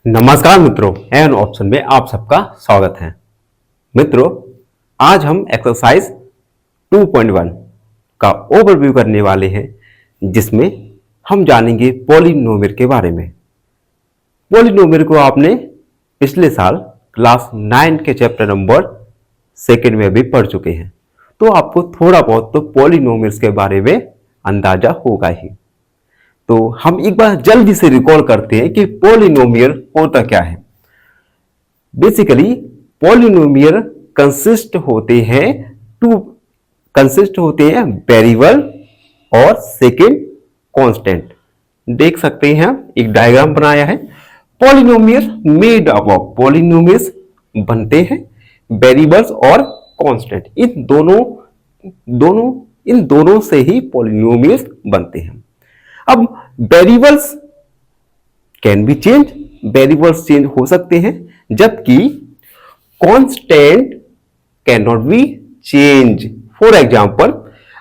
नमस्कार मित्रों, an option में आप सबका स्वागत है। मित्रों, आज हम एक्सरसाइज 2.1 का ओवरव्यू करने वाले हैं, जिसमें हम जानेंगे पॉलिनोमियल के बारे में। पॉलिनोमियल को आपने पिछले साल क्लास 9 के चैप्टर नंबर 2 में भी पढ़ चुके हैं, तो आपको थोड़ा बहुत तो पॉलिनोमियल्स के बारे में अंदाजा होगा ही। तो हम एक बार जल्दी से रिकॉल करते हैं कि पॉलिनोमियल होता क्या है। बेसिकली पॉलिनोमियल कंसिस्ट होते हैं वेरिएबल और सेकंड कांस्टेंट। देख सकते हैं एक डायग्राम बनाया है। Polynomial made up of polynomials बनते हैं वेरिएबल्स और कांस्टेंट। इन दोनों से ही पॉलिनोमियल्स बनते हैं। अब variables can be change, variables change हो सकते हैं, जबकि constant can not be change. For example,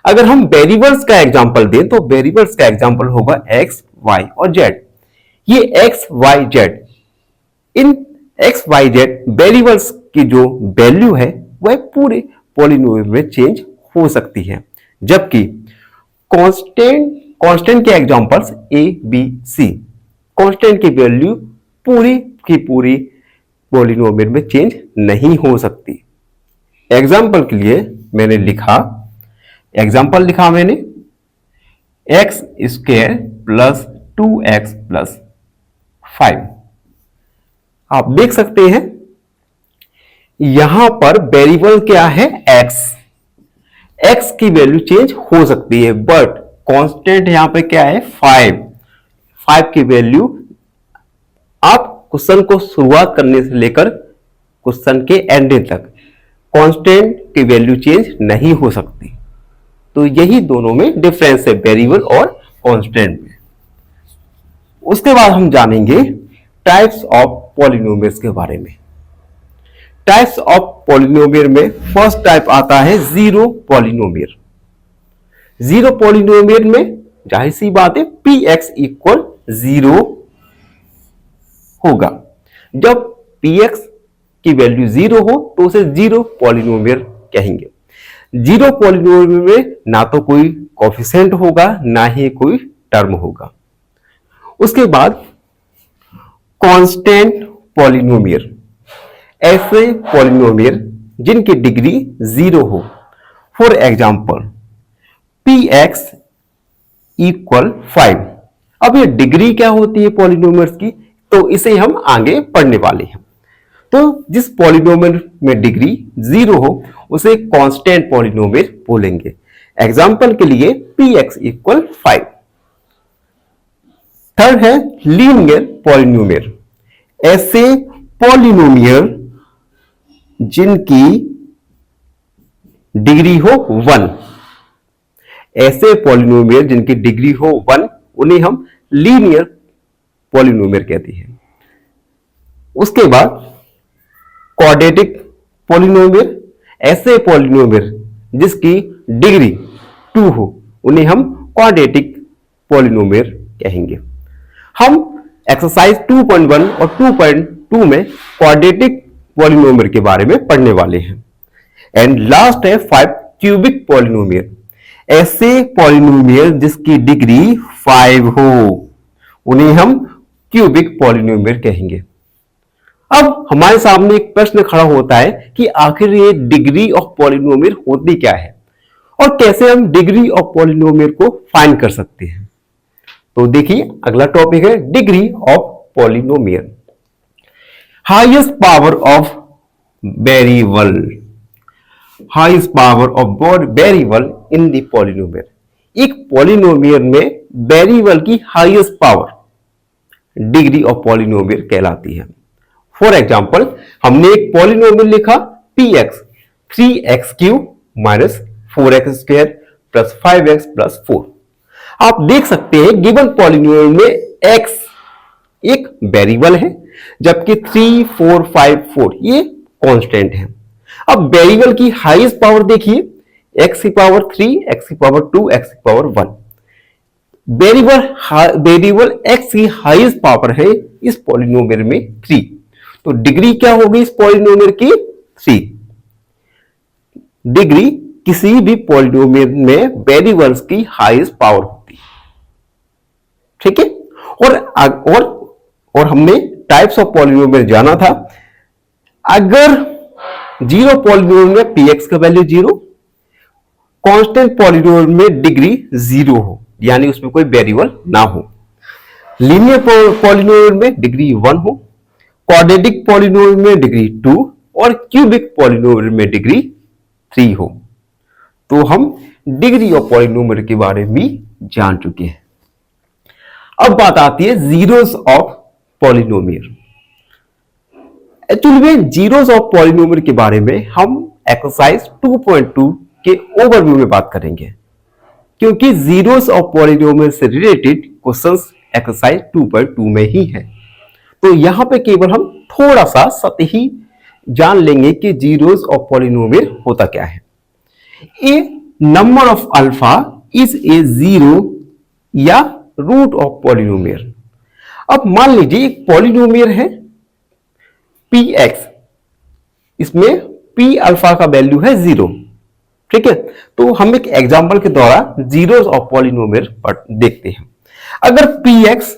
अगर हम वेरिएबल्स का एग्जांपल दें तो वेरिएबल्स का एग्जांपल होगा एक्स, वाई और जेड। ये एक्स, वाई, जेड, इन एक्स, वाई, जेड वेरिएबल्स की जो वैल्यू है वह पूरे पॉलिनोमियल में चेंज हो सकती है, जबकि कांस्टेंट के एग्जांपल्स ए, बी, सी, कांस्टेंट की वैल्यू पूरी की पूरी पॉलिनोमियल में चेंज नहीं हो सकती। एग्जांपल के लिए मैंने x square plus 2x plus 5। आप देख सकते हैं यहां पर वेरिएबल क्या है, एक्स की वैल्यू चेंज हो सकती है, बट कांस्टेंट यहां पे क्या है, 5 की वैल्यू आप क्वेश्चन को शुरुआत करने से लेकर क्वेश्चन के एंडिंग तक कांस्टेंट की वैल्यू चेंज नहीं हो सकती। तो यही दोनों में डिफरेंस है, वेरिएबल और कांस्टेंट में। उसके बाद हम जानेंगे टाइप्स ऑफ पॉलिनोमियल्स के बारे में। टाइप्स ऑफ पॉलिनोमियल में फर्स्ट टाइप आता है जीरो पॉलिनोमियल। जीरो पॉलिनोमियल में जाहिर सी बात है px इक्वल 0 होगा। जब px की वैल्यू 0 हो तो उसे जीरो पॉलिनोमियल कहेंगे। जीरो पॉलिनोमियल में ना तो कोई कोएफिशिएंट होगा ना ही कोई टर्म होगा। उसके बाद कांस्टेंट पॉलिनोमियल, ऐसे पॉलिनोमियल जिनकी डिग्री 0 हो। For example px equal 5। अब ये डिग्री क्या होती है पॉलिनोमियल्स की, तो इसे हम आगे पढ़ने वाले हैं। तो जिस पॉलिनोमियल में डिग्री 0 हो उसे कांस्टेंट पॉलिनोमियल बोलेंगे। एग्जांपल के लिए px इक्वल 5। थर्ड है लीनियर पॉलिनोमियल, ऐसे पॉलिनोमियल जिनकी डिग्री हो 1। ऐसे पॉलिनोमियल जिनकी डिग्री हो 1 उन्हें हम लीनियर पॉलिनोमियल कहते हैं। उसके बाद क्वाड्रेटिक पॉलिनोमियल, ऐसे पॉलिनोमियल जिसकी डिग्री 2 हो उन्हें हम क्वाड्रेटिक पॉलिनोमियल कहेंगे। हम एक्सरसाइज 2.1 और 2.2 में क्वाड्रेटिक पॉलिनोमियल के बारे में पढ़ने वाले हैं। एंड लास्ट है 5 क्यूबिक पॉलिनोमियल, ऐसे पॉलिनोमियल जिसकी डिग्री 5 हो उन्हें हम क्यूबिक पॉलिनोमियल कहेंगे। अब हमारे सामने एक प्रश्न खड़ा होता है कि आखिर ये डिग्री ऑफ पॉलिनोमियल होती क्या है और कैसे हम डिग्री ऑफ पॉलिनोमियल को फाइंड कर सकते हैं। तो देखिए अगला टॉपिक है degree of polynomial. Highest power of variable, highest power of variable in the polynomial. एक पॉलिनोमियल में वेरिएबल की highest power degree of polynomial कहलाती है। फॉर एग्जांपल, हमने एक पॉलिनोमियल लिखा px 3x³ minus 4x square plus 5x plus 4। आप देख सकते हैं गिवन पॉलिनोमियल में x एक वेरिएबल है, जबकि 3, 4, 5, 4 ये कांस्टेंट है। अब वेरिएबल की हाईएस्ट पावर देखिए, x की पावर 3, x की पावर 2, x की पावर 1। वेरिएबल x की हाईएस्ट पावर है इस पॉलिनोमियल में 3। तो डिग्री क्या होगी इस पॉलिनोमियल की? 3। डिग्री किसी भी पॉलिनोमियल में वेरिएबल्स की हाईएस्ट पावर होती है, ठीक है। और हमने टाइप्स ऑफ पॉलिनोमियल जाना था। अगर जीरो पॉलिनोमियल में px का वैल्यू 0, कांस्टेंट पॉलिनोमियल में डिग्री 0 हो, यानी उसमें कोई वेरिएबल ना हो, लीनियर पॉलिनोमियल में डिग्री 1 हो, क्वाड्रेटिक पॉलिनोमियल में डिग्री 2 और क्यूबिक पॉलिनोमियल में डिग्री 3 हो, तो हम डिग्री ऑफ पॉलिनोमियल के बारे में जान चुके हैं। अब बात आती है जीरोस ऑफ पॉलिनोमियल। एक्चुअली में जीरोस ऑफ पॉलिनोमियल के बारे में हम एक्सरसाइज 2.2 के ओवरव्यू में बात करेंगे, क्योंकि जीरोस ऑफ पॉलिनोमियल से रिलेटेड क्वेश्चंस एक्सरसाइज 2.2 में ही है। तो यहां पे केवल हम थोड़ा सा सतही जान लेंगे कि जीरोस ऑफ पॉलिनोमियल होता क्या है। A number of alpha is a zero या रूट ऑफ पॉलिनोमियल। अब मान लीजिए एक पॉलिनोमियल है px, इसमें p अल्फा का वैल्यू है 0, ठीक है। तो हम एक एग्जांपल के द्वारा जीरोस ऑफ पॉलिनोमियल देखते हैं। अगर px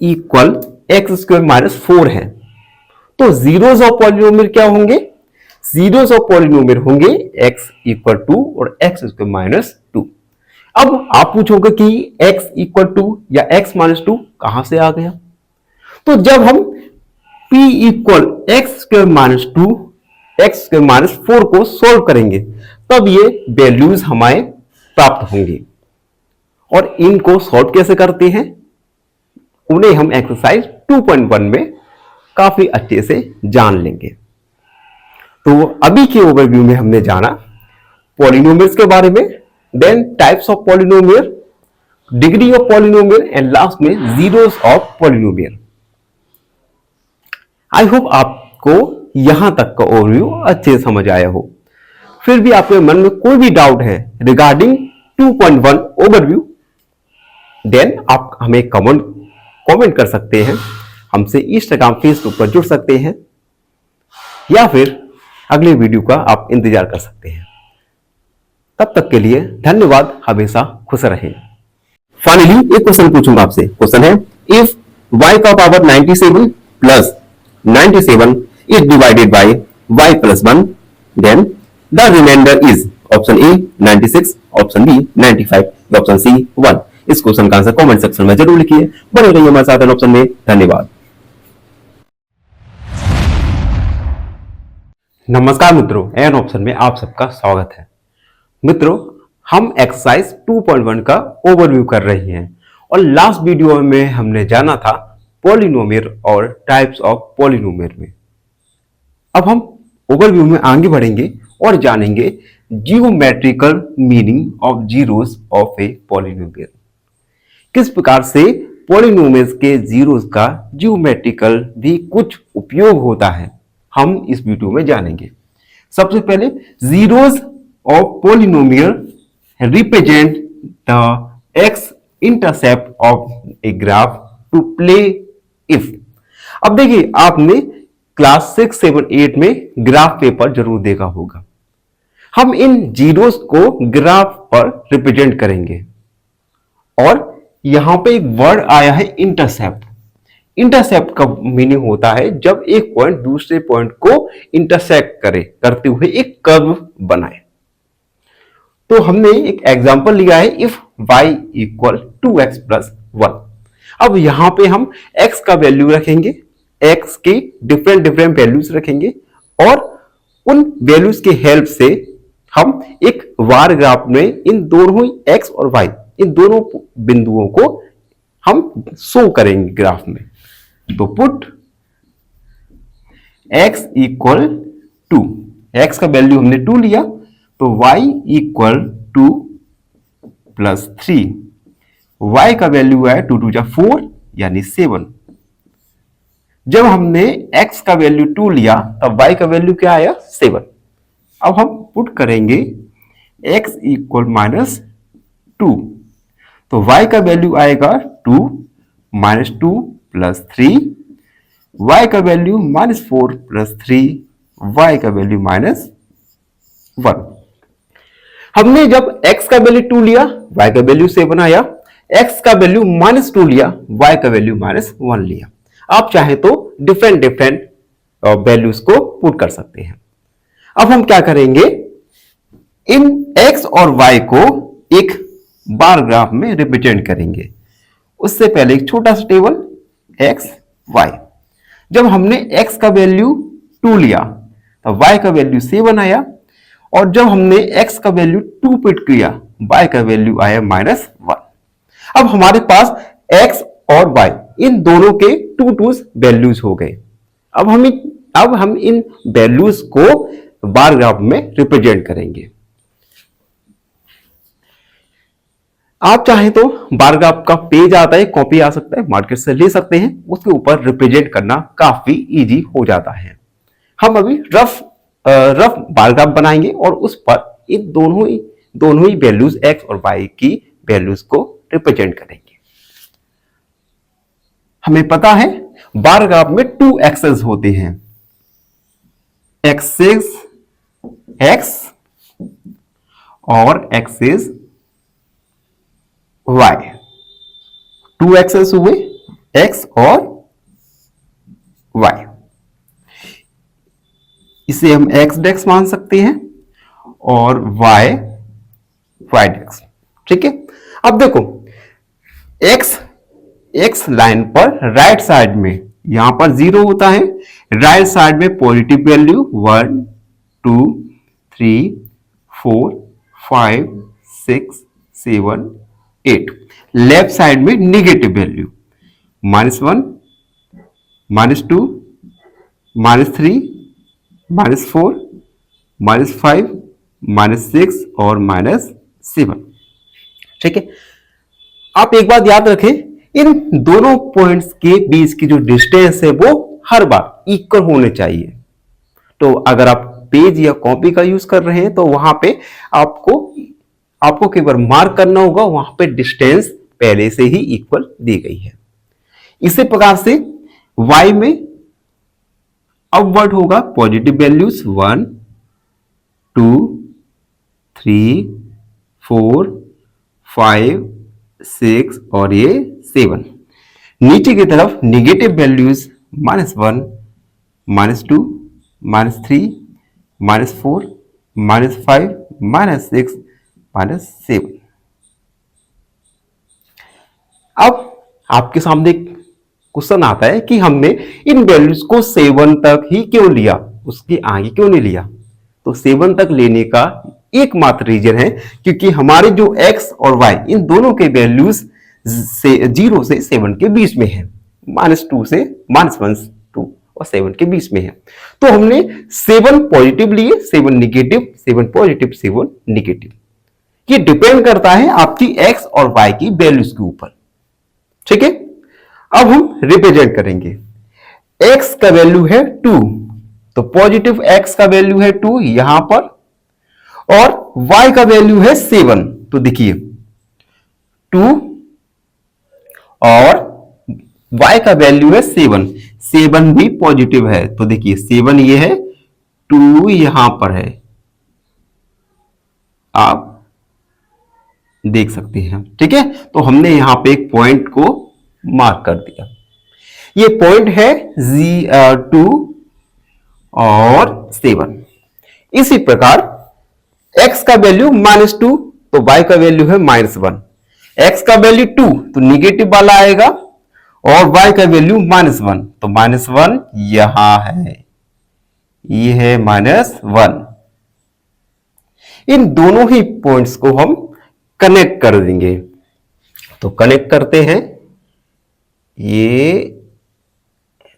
equal x square minus 4 है, तो जीरोस ऑफ पॉलिनोमियल क्या होंगे? जीरोस ऑफ पॉलिनोमियल होंगे x इक्वल 2 और एक्स स्क्वायर माइनस 2। अब आप पूछोगे कि x इक्वल 2 या x माइनस 2 कहां से आ गया? तो जब हम p equal x square minus 2 x square minus 4 को सोल्व करेंगे, तब ये वैल्यूज हमें प्राप्त होंगे। और इनको सॉल्व कैसे करते हैं, उन्हें हम एक्सरसाइज 2.1 में काफी अच्छे से जान लेंगे। तो अभी के ओवरव्यू में हमने जाना पॉलिनोमियल्स के बारे में, then types of polynomial, degree of polynomial and last में zeros of polynomial. I hope आपको यहां तक का ओवरव्यू अच्छे से समझ आया हो। फिर भी आपके मन में कोई भी डाउट है रिगार्डिंग 2.1 ओवरव्यू, देन आप हमें कमेंट कर सकते हैं, हमसे इंस्टाग्राम फेसबुक पर जुड़ सकते हैं, या फिर अगले वीडियो का आप इंतजार कर सकते हैं। तब तक के लिए धन्यवाद, हमेशा खुश रहें। फाइनली एक क्वेश्चन पूछूंगा आपसे। क्वेश्चन है, इफ y का power 97 plus 97 is divided by y plus 1, then the remainder is option A 96, option B 95, option C 1। इस क्वेश्चन का आंसर कमेंट सेक्शन में जरूर लिखिए। बने रहिए हमारे साथ ऑप्शन में। धन्यवाद। नमस्कार मित्रों, एन ऑप्शन में आप सबका स्वागत है। मित्रों, हम एक्सरसाइज 2.1 का ओवरव्यू कर रहे हैं और लास्ट वीडियो में हमने जाना था पॉलिनोमियल और टाइप्स ऑफ पॉलिनोमियल में। अब हम ओवरव्यू में आगे बढ़ेंगे और जानेंगे geometrical meaning of zeros of a polynomial. किस प्रकार से पॉलिनोमियल्स के जीरोस का जियोमेट्रिकल भी कुछ उपयोग होता है, हम इस वीडियो में जानेंगे। सबसे पहले zeros of polynomial represent the x intercept of a graph to play if. अब देखिए, आपने क्लास 6, 7, 8 में ग्राफ पेपर जरूर देखा होगा। हम इन जीरोस को ग्राफ पर रिप्रेजेंट करेंगे और यहां पे एक वर्ड आया है इंटरसेप्ट। इंटरसेप्ट का मीनिंग होता है जब एक पॉइंट दूसरे पॉइंट को इंटरसेक्ट करते हुए एक कर्व बनाए। तो हमने एक एग्जांपल लिया है, if y equal 2x plus 1। अब यहां पे हम x का वैल्यू रखेंगे, x के डिफरेंट वैल्यूज रखेंगे और उन वैल्यूज के हेल्प से हम एक बार ग्राफ में इन दोनों x और y, इन दोनों बिंदुओं को हम शो करेंगे ग्राफ में। तो पुट x इक्वल 2, x का वैल्यू हमने 2 लिया, तो y इक्वल 2 प्लस 3, y का वैल्यू है 2 2 4 यानी 7। जब हमने x का वैल्यू 2 लिया तब y का वैल्यू क्या आया 7। अब हम पुट करेंगे x इक्वल -2, तो y का वैल्यू आएगा 2 -2 + 3, y का वैल्यू -4 + 3, y का वैल्यू -1। हमने जब x का वैल्यू 2 लिया, y का वैल्यू 7 आया, x का वैल्यू -2 लिया, y का वैल्यू -1 लिया। आप चाहे तो डिफरेंट डिफरेंट वैल्यूज को पुट कर सकते हैं। अब हम क्या करेंगे, इन x और y को एक बार ग्राफ में रिप्रेजेंट करेंगे। उससे पहले एक छोटा सा टेबल x y। जब हमने x का वैल्यू 2 लिया तो y का वैल्यू 7 आया, और जब हमने x का वैल्यू 2 पुट किया, y का वैल्यू आया -1। अब हमारे पास x और y इन दोनों के 2 वैल्यूज हो गए। अब हम इन वैल्यूज को बार ग्राफ में रिप्रेजेंट करेंगे। आप चाहें तो बार ग्राफ का पेज आता है, कॉपी आ सकता है, मार्केट से ले सकते हैं, उसके ऊपर रिप्रेजेंट करना काफी इजी हो जाता है। हम अभी रफ बार ग्राफ बनाएंगे और उस पर इन दोनों ही वैल्यूज x और y की वैल्यूज को रिप्रेजेंट करेंगे। हमें पता है बार ग्राफ में 2 एक्सेस होते हैं, एक्सिस x और एक्सिस y। 2 एक्सेस हुए, x और y। इसे हम x डेक्स मान सकते हैं और y डेक्स। ठीक है। अब देखो x लाइन पर राइट साइड में यहां पर 0 होता है, राइट साइड में पॉजिटिव वैल्यू 1 2 3 4 5 6 7 8। लेफ्ट साइड में नेगेटिव वैल्यू -1 -2 -3 -4 -5 -6 और -7। ठीक है। आप एक बात याद रखें, इन दोनों पॉइंट्स के बीच की जो डिस्टेंस है वो हर बार इक्वल होने चाहिए। तो अगर आप पेज या कॉपी का यूज कर रहे हैं तो वहां पे आपको केवल मार्क करना होगा, वहां पे डिस्टेंस पहले से ही इक्वल दी गई है। इसी प्रकार से y में अपवर्ड होगा, पॉजिटिव वैल्यूज 1 2 3 4 5 6 और ये 7। नीचे की तरफ नेगेटिव वैल्यूज -1 -2 -3 -4 -5 -6 -7। अब आपके सामने एक क्वेश्चन आता है कि हमने इन वैल्यूज को 7 तक ही क्यों लिया, उसके आगे क्यों नहीं लिया। तो 7 तक लेने का एकमात्र रीजन है क्योंकि हमारे जो x और y इन दोनों के वैल्यूज 0 से 7 के बीच में है, -2 से -1 2 और 7 के बीच में है। तो हमने 7 पॉजिटिव लिए, 7 निगेटिव, 7 पॉजिटिव 7 निगेटिव। ये डिपेंड करता है आपकी x और y की वैल्यूज के ऊपर। ठीक है। अब हम रिप्रेजेंट करेंगे। x का वैल्यू है 2, तो पॉजिटिव x का वैल्यू है 2 यहां पर, और y का वैल्यू है 7। तो देखिए 2 और y का वैल्यू है 7, 7 भी पॉजिटिव है। तो देखिए 7 ये है, 2 यहां पर है, आप देख सकते हैं। ठीक है। तो हमने यहां पे एक पॉइंट को मार्क कर दिया। ये पॉइंट है 2 और 7। इसी प्रकार x का वैल्यू -2 तो y का वैल्यू है -1। x का वैल्यू 2 तो निगेटिव वाला आएगा, और y का वैल्यू -1 तो -1 यहां है, ये है -1। इन दोनों ही पॉइंट्स को हम कनेक्ट कर देंगे। तो कनेक्ट करते हैं, ये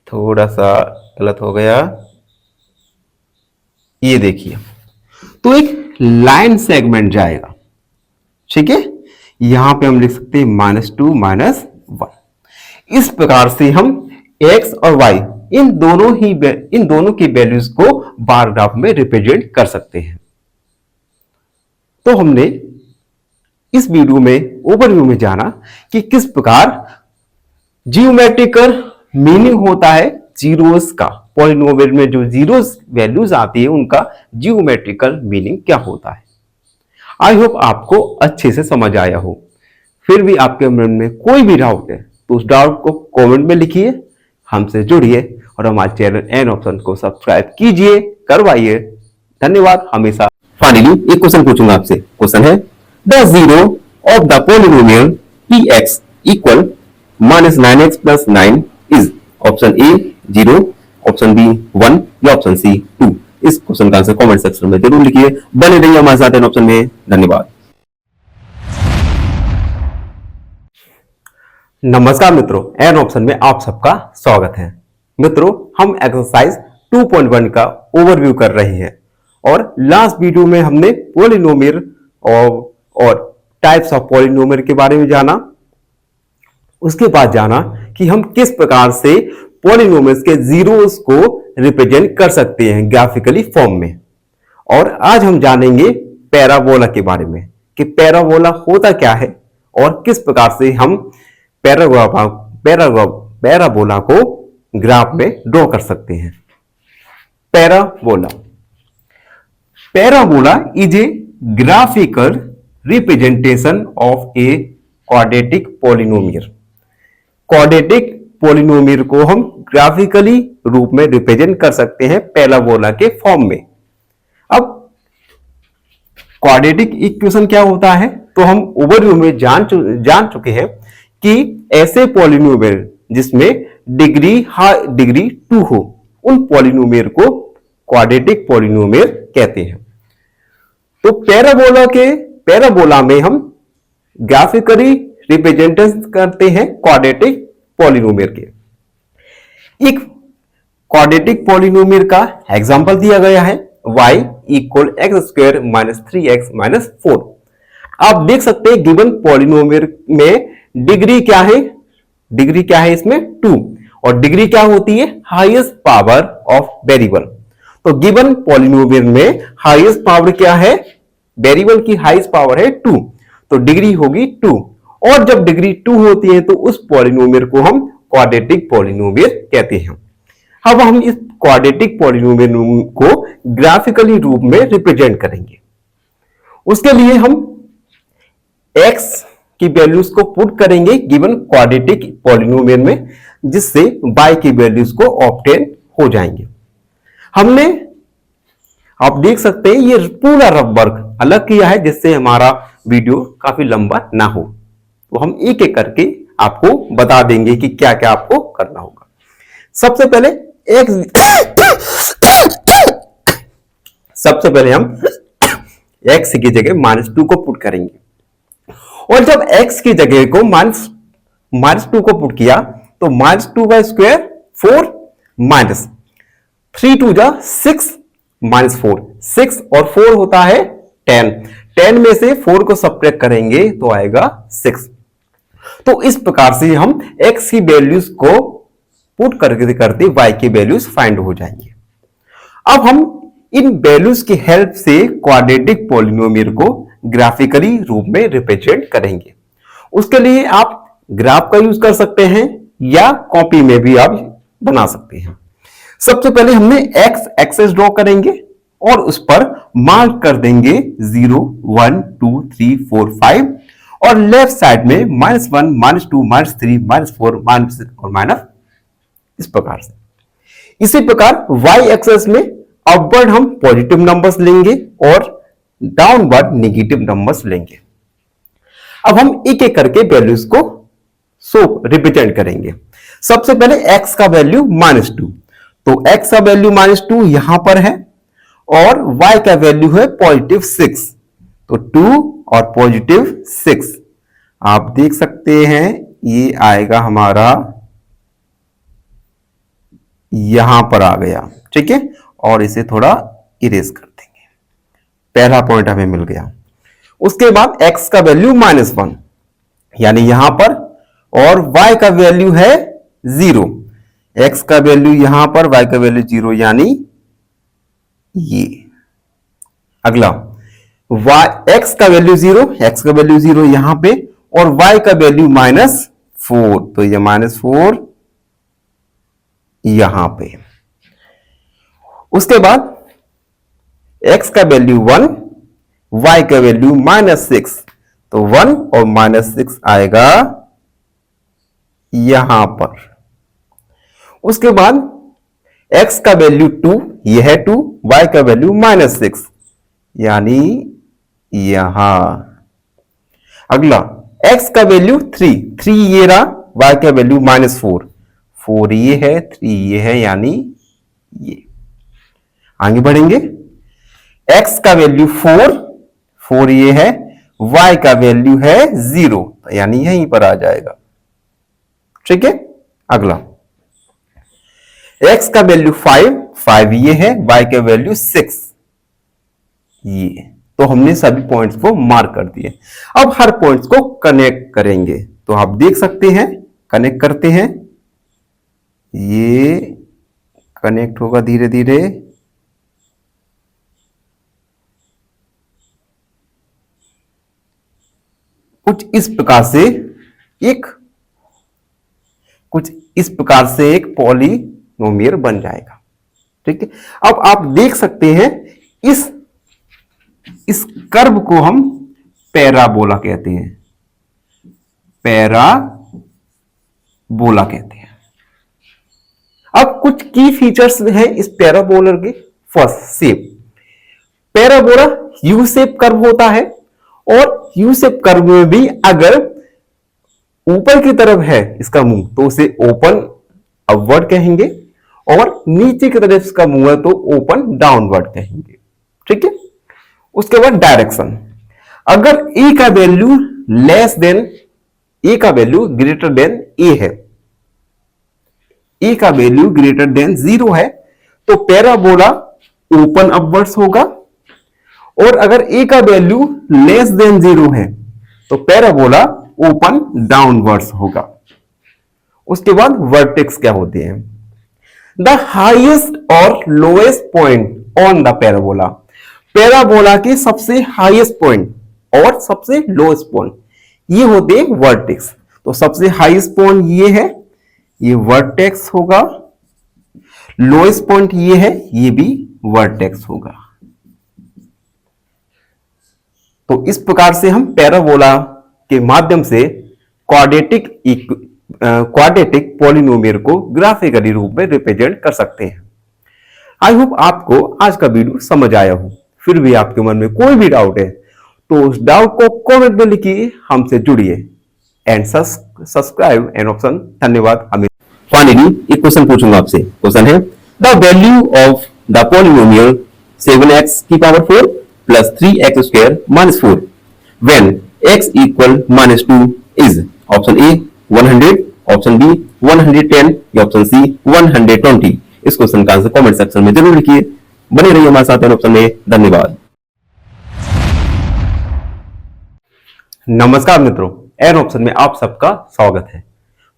थोड़ा सा गलत हो गया, ये देखिए। तो एक लाइन सेगमेंट जाएगा। ठीक है। यहां पे हम लिख सकते हैं -2 -1। इस प्रकार से हम x और y इन दोनों की वैल्यूज को बार ग्राफ में रिप्रेजेंट कर सकते हैं। तो हमने इस वीडियो में ओवरव्यू में जाना कि किस प्रकार जियोमेट्रिकल मीनिंग होता है जीरोस का, पॉलिनोमियल में जो जीरोस वैल्यूज आती है उनका जियोमेट्रिकल मीनिंग क्या होता है। आई होप आपको अच्छे से समझ आया हो। फिर भी आपके मन में कोई भी डाउट है तो उस डाउट को कमेंट में लिखिए, हमसे जुड़िए और हमारे चैनल एन ऑप्शन को सब्सक्राइब कीजिए, करवाइए। धन्यवाद हमेशा। फाइनली एक क्वेश्चन पूछूंगा आपसे। क्वेश्चन है the zero of the polynomial px equal -9x + 9 is option A 0, option B 1 या ऑप्शन सी 2। इस क्वेश्चन का आंसर कमेंट सेक्शन में जरूर लिखिए। बने रहिए हमारे साथ एन ऑप्शन में। धन्यवाद। नमस्कार मित्रों, एन ऑप्शन में आप सबका स्वागत है। मित्रों, हम एक्सरसाइज 2.1 का ओवरव्यू कर रहे हैं और लास्ट वीडियो में हमने पॉलिनोमियल और टाइप्स ऑफ पॉलिनोमियल के बारे में जाना। उसके बाद जाना कि हम किस प्रकार से पॉलिनोमियल्स के जीरोस को रिप्रेजेंट कर सकते हैं ग्राफिकली फॉर्म में। और आज हम जानेंगे पैराबोला के बारे में कि पैराबोला होता क्या है और किस प्रकार से हम पैराबोला को ग्राफ में ड्रॉ कर सकते हैं। Parabola is a graphical representation of a quadratic polynomial. Quadratic polynomial को हम ग्राफिकली रूप में रिप्रेजेंट कर सकते हैं पैराबोला के फॉर्म में। अब क्वाड्रेटिक इक्वेशन क्या होता है तो हम ओवरव्यू में जान चुके हैं कि ऐसे पॉलिनोमियल जिसमें डिग्री 2 हो उन पॉलिनोमियल को क्वाड्रेटिक पॉलिनोमियल कहते हैं। तो पैराबोला में हम ग्राफिकली रिप्रेजेंटेशन करते हैं क्वाड्रेटिक पॉलिनोमियल के। एक क्वाड्रेटिक पॉलिनोमियल का एग्जांपल दिया गया है y = x² - 3x - 4। आप देख सकते हैं गिवन पॉलिनोमियल में डिग्री क्या है इसमें 2 और डिग्री क्या होती है हाईएस्ट पावर ऑफ वेरिएबल। तो गिवन पॉलिनोमियल में हाईएस्ट पावर क्या है, वेरिएबल की हाईएस्ट पावर है 2, तो डिग्री होगी 2। और जब डिग्री 2 होती है तो उस पॉलिनोमियल को हम क्वाड्रेटिक पॉलिनोमियल कहते हैं। अब हम इस क्वाड्रेटिक पॉलिनोमियल को ग्राफिकली रूप में रिप्रेजेंट करेंगे। उसके लिए हम x की वैल्यूज को पुट करेंगे गिवन क्वाड्रेटिक पॉलिनोमियल में, जिससे y की वैल्यूज को ऑब्टेन हो जाएंगे। हमने आप देख सकते हैं ये पूरा रफ वर्क अलग किया है जिससे हमारा वीडियो काफी लंबा ना हो। तो हम एक एक करके आपको बता देंगे कि क्या क्या आपको करना होगा। सबसे पहले हम x की जगह -2 को पुट करेंगे और जब x की जगह को -2 को पुट किया तो -2 का स्क्वायर 4 माइनस 3 2 जा 6 -4, 6 और 4 होता है 10। 10 में से 4 को सब्ट्रैक्ट करेंगे तो आएगा 6। तो इस प्रकार से हम x की वैल्यूज को पुट करते y की वैल्यूज फाइंड हो जाएंगे। अब हम इन वैल्यूज की हेल्प से क्वाड्रेटिक पॉलिनोमियल को ग्राफिकली रूप में रिप्रेजेंट करेंगे। उसके लिए आप ग्राफ का यूज कर सकते हैं या कॉपी में भी आप बना सकते हैं। सबसे पहले हमने x एक्सेस ड्रॉ करेंगे और उस पर मार्क कर देंगे 0 1 2 3 4 5 और लेफ्ट साइड में -1 -2 -3 -4 -6 और माइनस, इस प्रकार से। इसी प्रकार y एक्सेस में अपवर्ड हम पॉजिटिव नंबर्स लेंगे और डाउनवर्ड नेगेटिव नंबर्स लेंगे। अब हम एक एक करके वैल्यूज को रिप्रेजेंट करेंगे। सबसे पहले x का वैल्यू -2, तो x का वैल्यू -2 यहां पर है और y का वैल्यू है +6, तो 2 और +6 आप देख सकते हैं ये आएगा हमारा यहां पर आ गया। ठीक है, और इसे थोड़ा इरेज कर देंगे। पहला पॉइंट हमें मिल गया। उसके बाद x का वैल्यू -1 यानी यहां पर, और y का वैल्यू है 0। x का वैल्यू यहां पर, y का वैल्यू 0 यानी ये। अगला एक्स का वैल्यू 0, एक्स का वैल्यू 0 यहां पे, और वाई का वैल्यू -4, तो ये -4 यहां पे। उसके बाद x का वैल्यू 1, y का वैल्यू -6, तो 1 और -6 आएगा यहां पर। उसके बाद x का वैल्यू 2, यह है 2, y का वैल्यू -6, यानी यहां। अगला x का वैल्यू 3, 3 ये रहा, y का वैल्यू -4, 4 ये है, 3 ये है, यानी ये। आगे बढ़ेंगे, x का वैल्यू 4, 4 ये है, y का वैल्यू है 0, यानी यहीं पर आ जाएगा। ठीक है। अगला x का वैल्यू 5, 5 ये है, y का वैल्यू 6 ये। तो हमने सभी पॉइंट्स को मार्क कर दिए। अब हर पॉइंट्स को कनेक्ट करेंगे, तो आप देख सकते हैं, कनेक्ट करते हैं, ये कनेक्ट होगा धीरे धीरे। कुछ इस प्रकार से एक पॉलिनोमियल बन जाएगा। ठीक है। अब आप देख सकते हैं, इस कर्व को हम पैराबोला कहते हैं, पैराबोला कहते हैं। अब कुछ की फीचर्स हैं इस पैराबोला के। First, shape. Parabola U shape curve होता है, और यू शेप कर्व में भी अगर ऊपर की तरफ है इसका मुंह तो उसे ओपन अपवर्ड कहेंगे, और नीचे की तरफ इसका मुंह है तो ओपन डाउनवर्ड कहेंगे। ठीक है। उसके बाद डायरेक्शन, अगर ए का वैल्यू लेस देन, ए का वैल्यू ग्रेटर देन ए है, ए का वैल्यू ग्रेटर देन 0 है, तो पैराबोला ओपन अपवर्ड्स होगा, और अगर ए का वैल्यू लेस देन 0 है तो पैराबोला ओपन डाउनवर्ड्स होगा। उसके बाद वर्टेक्स क्या होते हैं? द हाईएस्ट और lowest point on the parabola, parabola के सबसे हाईएस्ट पॉइंट और सबसे लोएस्ट पॉइंट ये होते हैं वर्टेक्स। तो सबसे हाईएस्ट पॉइंट ये है, ये वर्टेक्स होगा, लोएस्ट पॉइंट ये है, ये भी वर्टेक्स होगा। तो इस प्रकार से हम पैराबोला के माध्यम से क्वाड्रेटिक पॉलिनोमियल को ग्राफिकली रूप में रिप्रेजेंट कर सकते हैं। आई होप आपको आज का वीडियो समझ आया हो। फिर भी आपके मन में कोई भी डाउट है तो उस डाउट को कमेंट में लिखिए, हमसे जुड़िए एंड सब्सक्राइब एंड ऑप्शन। धन्यवाद। हमें फाइनली एक क्वेश्चन पूछूंगा आपसे। क्वेश्चन है, the value of the polynomial 7x की power 4 plus 3x square minus 4 when x equal -2 is. Option A 100, option B 110 या ऑप्शन सी 120। इस क्वेश्चन का आंसर कमेंट सेक्शन में जरूर लिखिए। बने रहिए हमारे साथ ऑप्शन में। धन्यवाद। नमस्कार मित्रों, एन ऑप्शन में आप सबका स्वागत है।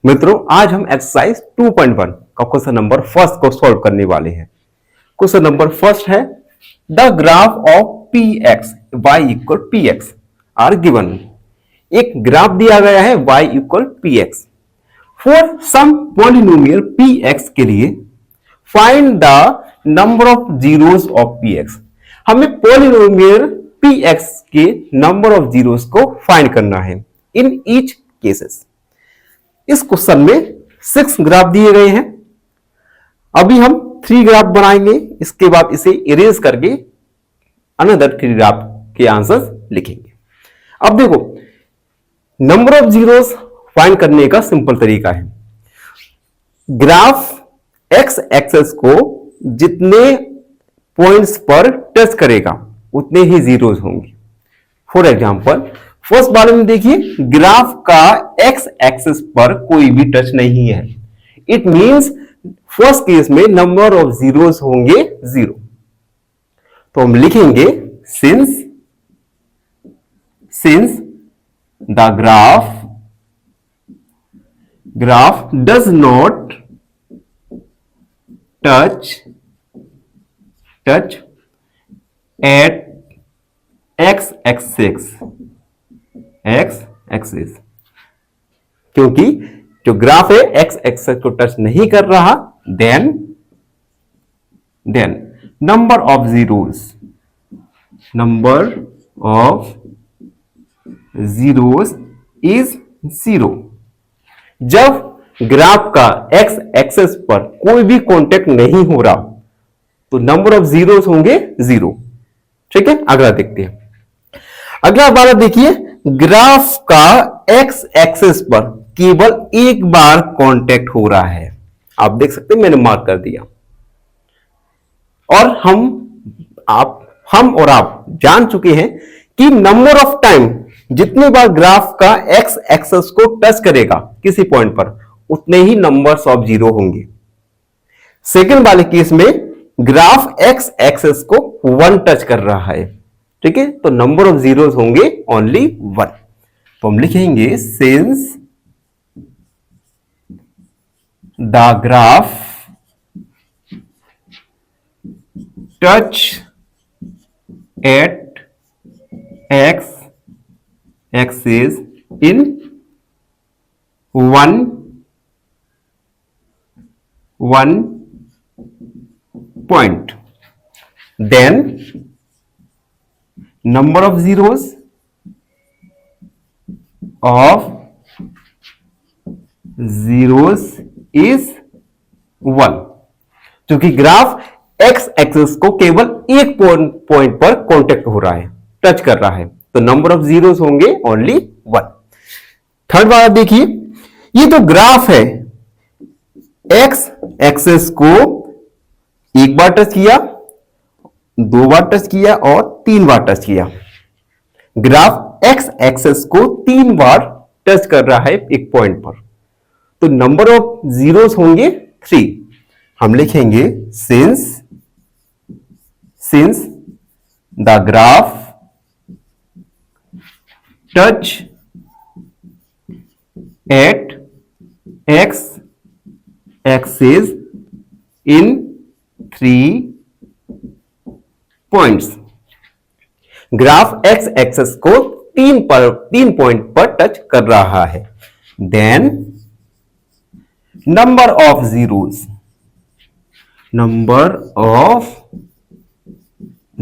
मित्रों, आज हम एक्सरसाइज 2.1 का क्वेश्चन नंबर फर्स्ट को सॉल्व करने वाले हैं। क्वेश्चन नंबर फर्स्ट है, the graph of px y equal px are given. एक ग्राफ दिया गया है y equal px। For some polynomial px के लिए find the number of zeros of px। हमें पॉलिनोमियल px के नंबर ऑफ जीरोस को फाइंड करना है इन ईच केसेस। इस क्वेश्चन में 6 ग्राफ दिए गए हैं। अभी हम 3 ग्राफ बनाएंगे, इसके बाद इसे इरेज करके अनदर 3 ग्राफ के आंसर्स लिखेंगे। अब देखो, नंबर ऑफ जीरोस फाइंड करने का सिंपल तरीका है, ग्राफ एक्स एक्सेस को जितने पॉइंट्स पर टच करेगा उतने ही जीरोस होंगे। फॉर एग्जांपल, फर्स्ट वाले में देखिए, ग्राफ का एक्स एक्सिस पर कोई भी टच नहीं है। इट मींस फर्स्ट केस में नंबर ऑफ जीरोस होंगे 0। तो हम लिखेंगे since the graph does not touch at x axis, x axis, क्योंकि जो ग्राफ है एक्स एक्सिस को टच नहीं कर रहा, then number of zeros, number of zeros is 0। जब ग्राफ का एक्स एक्सिस पर कोई भी कांटेक्ट नहीं हो रहा तो नंबर ऑफ जीरोस होंगे 0। ठीक है, अगला देखते हैं। अगला वाला देखिए, ग्राफ का एक्स एक्सिस पर केवल एक बार कांटेक्ट हो रहा है। आप देख सकते हैं, मैंने मार्क कर दिया। और हम और आप जान चुके हैं कि नंबर ऑफ टाइम जितनी बार ग्राफ का एक्स एक्सिस को टच करेगा किसी पॉइंट पर, उतने ही नंबर्स ऑफ जीरो होंगे। सेकंड वाले केस में ग्राफ एक्स एक्सिस को 1 टच कर रहा है। ठीक है, तो नंबर ऑफ जीरोस होंगे ओनली 1। तो हम लिखेंगे since the graph touch at x axis in 1 point, then number of zeros is 1। क्योंकि ग्राफ एक्स एक्सिस को केवल एक पॉइंट पर कांटेक्ट हो रहा है, टच कर रहा है, तो नंबर ऑफ जीरोस होंगे ओनली 1। थर्ड वाला देखिए, ये तो ग्राफ है एक्स एक्सिस को एक बार टच किया, 2 बार टच किया और 3 बार टच किया। ग्राफ एक्स एक्सिस को 3 बार टच कर रहा है एक पॉइंट पर, तो नंबर ऑफ जीरोस होंगे 3। हम लिखेंगे since the graph touch at x axis in 3 points. Graph x axis को 3 पॉइंट पर टच कर रहा है, then number of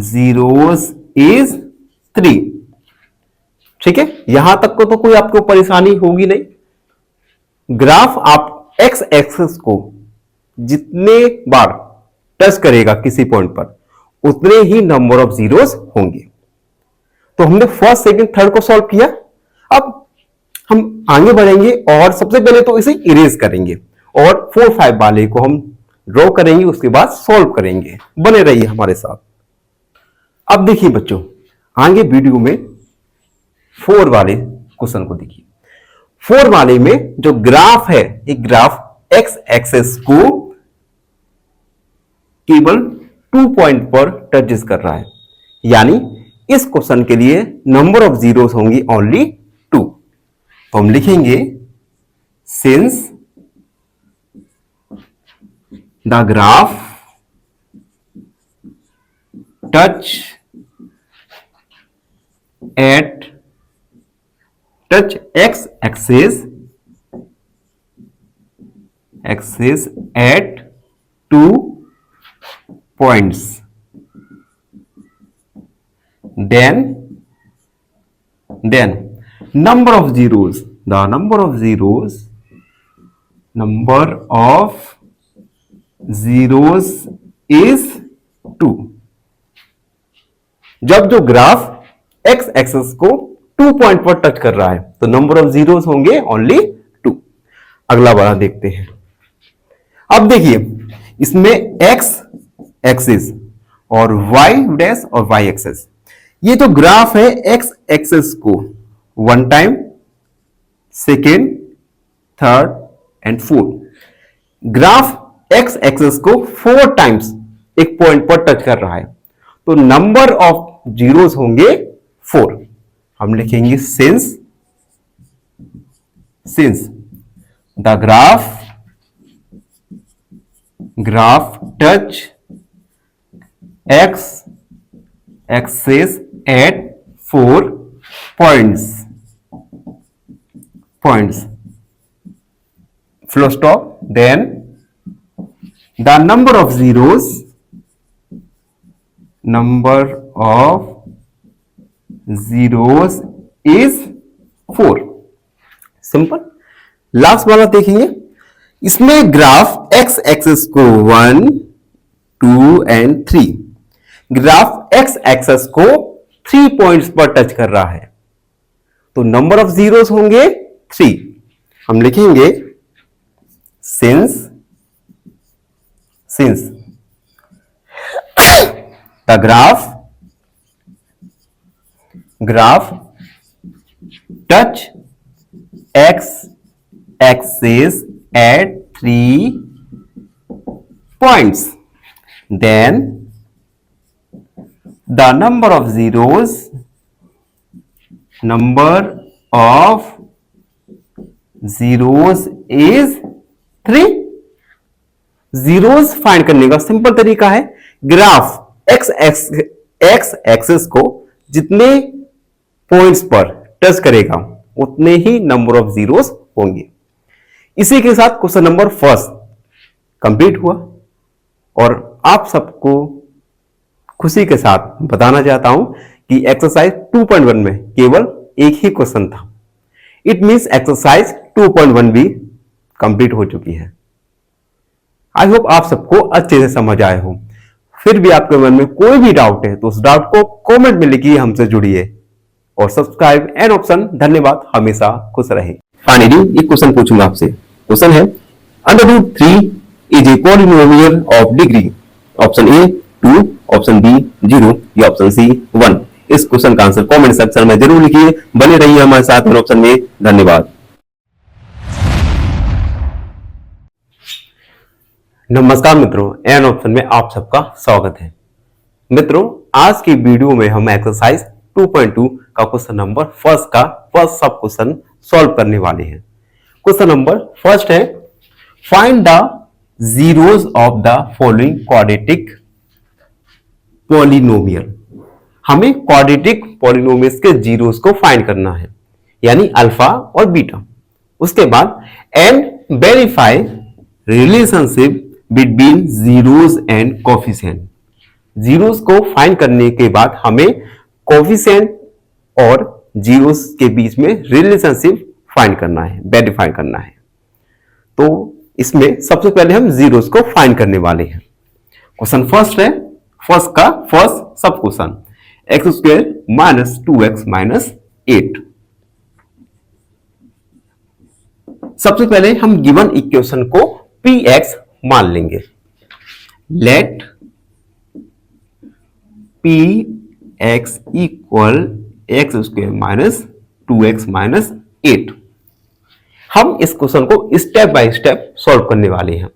zeros is 3। ठीक है, यहां तक को तो कोई आपको परेशानी होगी नहीं। ग्राफ आप एक्स एक्सिस को जितने बार टच करेगा किसी पॉइंट पर, उतने ही नंबर ऑफ जीरोस होंगे। तो हमने फर्स्ट सेकंड थर्ड को सॉल्व किया। अब हम आगे बढ़ेंगे और सबसे पहले तो इसे इरेज करेंगे और 4 5 वाले को हम ड्रॉ करेंगे, उसके बाद सॉल्व करेंगे। बने रहिए हमारे साथ। अब देखिए बच्चों, आगे वीडियो में 4 वाले क्वेश्चन को देखिए। 4 वाले में जो ग्राफ है, एक ग्राफ एक्स एक्सिस को केवल 2 पॉइंट पर टचेस कर रहा है, यानी इस क्वेश्चन के लिए नंबर ऑफ जीरोस होंगी ओनली 2। तो हम लिखेंगे since the graph touch x axis at 2 points, then number of zeros is 2। जब जो ग्राफ एक्स एक्सिस को 2 पॉइंट पर टच कर रहा है तो नंबर ऑफ जीरोस होंगे ओनली 2। अगला वाला देखते हैं। अब देखिए, इसमें एक्स एक्सिस और वाई डैश और वाई एक्सिस, ये तो ग्राफ है एक्स एक्सिस को 1 time, second, third and fourth. Graph x axis को 4 टाइम्स एक पॉइंट पर टच कर रहा है, तो नंबर ऑफ जीरोस होंगे 4। हम लिखेंगे since the graph touch x axis at 4 points full stop. Then the number of zeros is 4. Simple. Last वाला देखेंगे. इसमें ग्राफ एक्स एक्सेस को 1, 2 एंड 3. ग्राफ एक्स एक्सेस को 3 पॉइंट्स पर टच कर रहा है, तो नंबर ऑफ जीरोस होंगे 3. हम लिखेंगे since the graph touch x axis at 3 points, then the number of zeros is 3. Zeros find करने का सिंपल तरीका है, ग्राफ एक्स एक्सिस को जितने पॉइंट्स पर टच करेगा उतने ही नंबर ऑफ जीरोस होंगे. इसी के साथ क्वेश्चन नंबर फर्स्ट कंप्लीट हुआ और आप सबको खुशी के साथ बताना चाहता हूं कि एक्सरसाइज 2.1 में केवल एक ही क्वेश्चन था. इट मींस एक्सरसाइज 2.1 भी कंप्लीट हो चुकी है. आई होप आप सबको अच्छे से समझ आए हो. फिर भी आपके मन में कोई भी डाउट है तो उस डाउट को कमेंट में लिखिए, हमसे जुड़िए और सब्सक्राइब एंड ऑप्शन. धन्यवाद. हमेशा खुश रहे. फाइनली एक क्वेश्चन पूछूंगा आपसे. क्वेश्चन है √3 is a polynomial of degree. Option A 2, option B 0 या ऑप्शन सी 1. इस क्वेश्चन का आंसर कमेंट सेक्शन में जरूर लिखिए. बने रहिए हमारे साथ इन ऑप्शन में. धन्यवाद. नमस्कार मित्रों, एन ऑप्शन में आप सबका स्वागत है. मित्रों, आज की वीडियो में हम एक्सरसाइज 2.2 का क्वेश्चन नंबर फर्स्ट का फर्स्ट सब क्वेश्चन सॉल्व करने वाले हैं. क्वेश्चन नंबर फर्स्ट है, find the zeros of the following quadratic polynomial. हमें क्वाड्रेटिक पॉलिनोमियल्स के जीरोस को फाइंड करना है, यानी अल्फा और बीटा. उसके बाद and verify relationship between zeros and coefficient. Zeros को फाइंड करने के बाद हमें कोफिशिएंट और जीरोस के बीच में रिलेशनशिप फाइंड करना है, वेरीफाई करना है. तो इसमें सबसे पहले हम जीरोस को फाइंड करने वाले हैं. क्वेश्चन फर्स्ट है, फर्स्ट का फर्स्ट सब क्वेश्चन, x² - 2x - 8. सबसे पहले हम गिवन इक्वेशन को px मान लेंगे. Let px equal x² - 2x - 8. हम इस क्वेश्चन को स्टेप बाय स्टेप सॉल्व करने वाले हैं.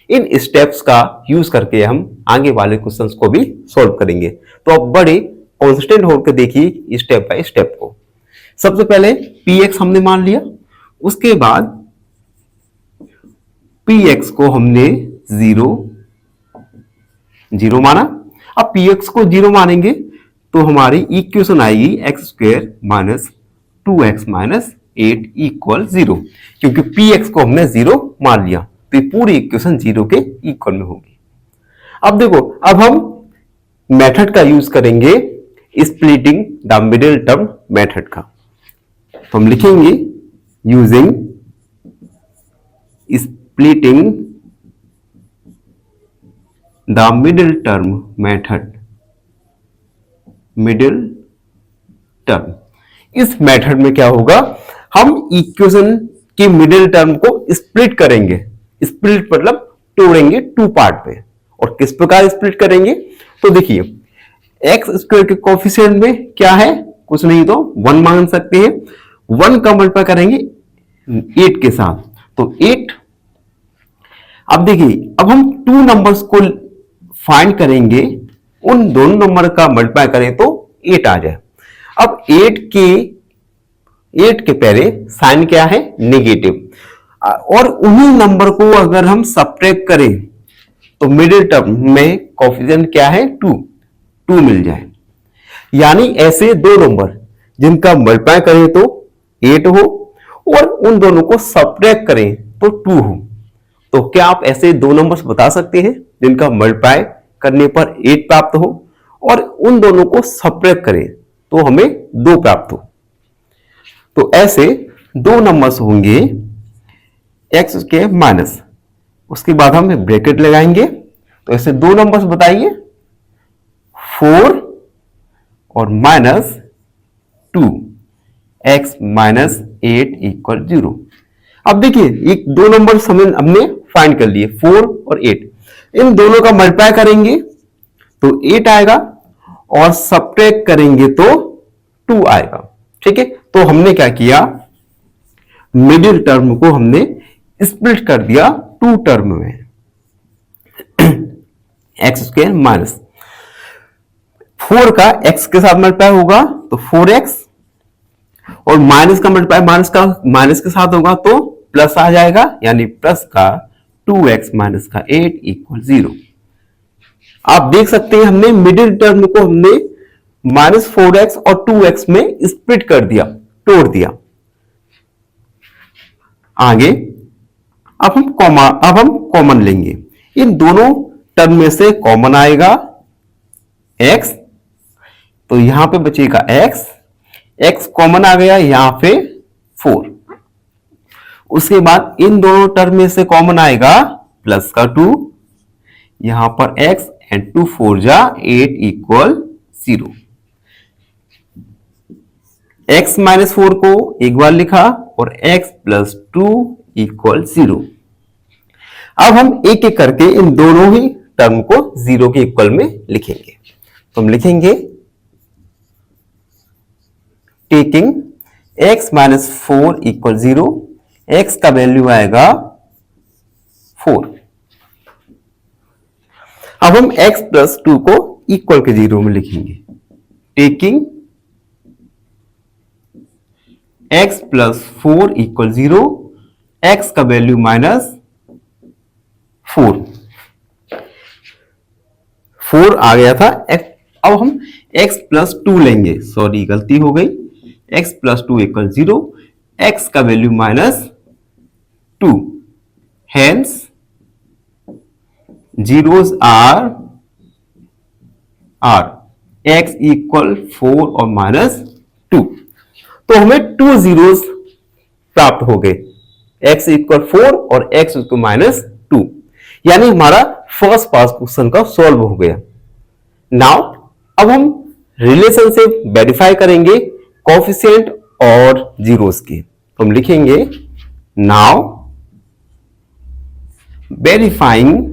इन स्टेप्स का यूज करके हम आगे वाले क्वेश्चंस को भी सॉल्व करेंगे. तो अब बड़े कॉन्स्टेंट होकर देखिए स्टेप बाय स्टेप को. सबसे पहले px हमने मान लिया. उसके बाद px को हमने 0 माना. अब px को 0 मानेंगे तो हमारी इक्वेशन आएगी x² - 2x - 8 इक्वल 0. क्योंकि px को हमने 0 मान लिया तो ये पूरी इक्वेशन 0 के इक्वल में होगी. अब देखो, अब हम मेथड का यूज करेंगे splitting the middle term method का. तो हम लिखेंगे using splitting the middle term method. Middle term, इस मेथड में क्या होगा, हम इक्वेशन के मिडिल टर्म को स्प्लिट करेंगे. स्प्लिट मतलब तोड़ेंगे 2 पार्ट पे. और किस प्रकार स्प्लिट करेंगे, तो देखिए x² के कोफिशिएंट में क्या है, कुछ नहीं तो 1 मान सकते हैं. 1 का मल्टीप्लाई करेंगे 8 के साथ तो 8. अब देखिए, अब हम 2 नंबर्स को फाइंड करेंगे, उन दोनों नंबर का मल्टीप्लाई करें तो 8 आ जाए. अब 8 के पहले साइन क्या है, नेगेटिव. और उन्हीं नंबर को अगर हम सब्ट्रैक्ट करें तो मिडिल टर्म में कोफिशिएंट क्या है, 2 मिल जाए. यानी ऐसे दो नंबर जिनका मल्टीप्लाई करें तो 8 हो और उन दोनों को सब्ट्रैक्ट करें तो 2 हो। तो क्या आप ऐसे दो नंबर्स बता सकते हैं जिनका मल्टीप्लाई करने पर 8 प्राप्त हो और उन दोनों को सब्ट्रैक्ट करें तो हमें 2 प्राप्त हो? तो ऐसे दो नंबर्स होंगे एक्स के माइनस, उसके बाद हम ब्रैकेट लगाएंगे। तो ऐसे दो नंबर्स बताइए, 4 और -2, एक्स माइनस 8 इक्वल 0। अब देखिए ये दो नंबर हमने फाइंड कर लिए 4 और 8, इन दोनों का मल्टीप्लाई करेंगे तो 8 आएगा और सब्ट्रैक्ट करेंगे तो 2 आएगा। ठीक है, तो हमने क्या किया, मिडिल टर्म को हमने स्प्लिट कर दिया 2 टर्म में। एक्स स्क्वायर माइनस 4 का x के साथ मल्टीप्लाई होगा तो 4x, और माइनस का मल्टीप्लाई माइनस के साथ होगा तो प्लस आ जाएगा, यानी प्लस का 2x माइनस का 8 इक्वल 0। आप देख सकते हैं हमने मिडिल टर्म को हमने -4x और 2x में स्प्लिट कर दिया, तोड़ दिया। आगे अब हम कॉमन लेंगे, इन दोनों टर्म में से कॉमन आएगा x, तो यहां पे बचेगा x कॉमन आ गया यहां पे 4। उसके बाद इन दोनों टर्म में से कॉमन आएगा प्लस का 2, यहां पर x एंड 2 4 जा 8 इक्वल 0। x माइनस 4 को एक बार लिखा और x प्लस 2 इक्वल 0। अब हम एक एक करके इन दोनों ही टर्म को 0 के इक्वल में लिखेंगे। तो हम लिखेंगे taking x minus 4 equal 0, x का वैल्यू आएगा 4। अब हम x प्लस 2 को इक्वल के 0 में लिखेंगे, taking x plus 4 equal 0, x का वैल्यू -4 आ गया था। अब हम x प्लस 2 लेंगे, सॉरी गलती हो गई, x प्लस 2 इक्वल 0, x का value -2, hence zeros are x equal 4 और -2। तो हमें 2 जीरोस प्राप्त हो गए, x इक्वल 4 और x इक्वल -2, यानी हमारा फर्स्ट पास क्वेश्चन का सॉल्व हो गया। नाउ अब हम रिलेशनशिप वेरीफाई करेंगे कोएफिशिएंट और जीरोस की। तो हम लिखेंगे now verifying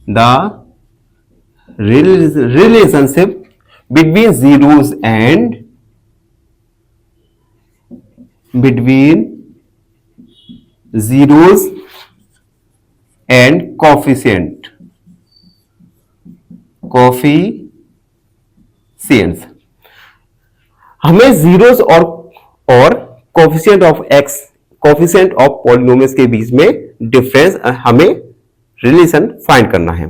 the relationship between zeros and coefficients। हमें जीरोस और कोएफिशिएंट ऑफ पॉलिनोमियल्स के बीच में डिफरेंस, हमें रिलेशन फाइंड करना है।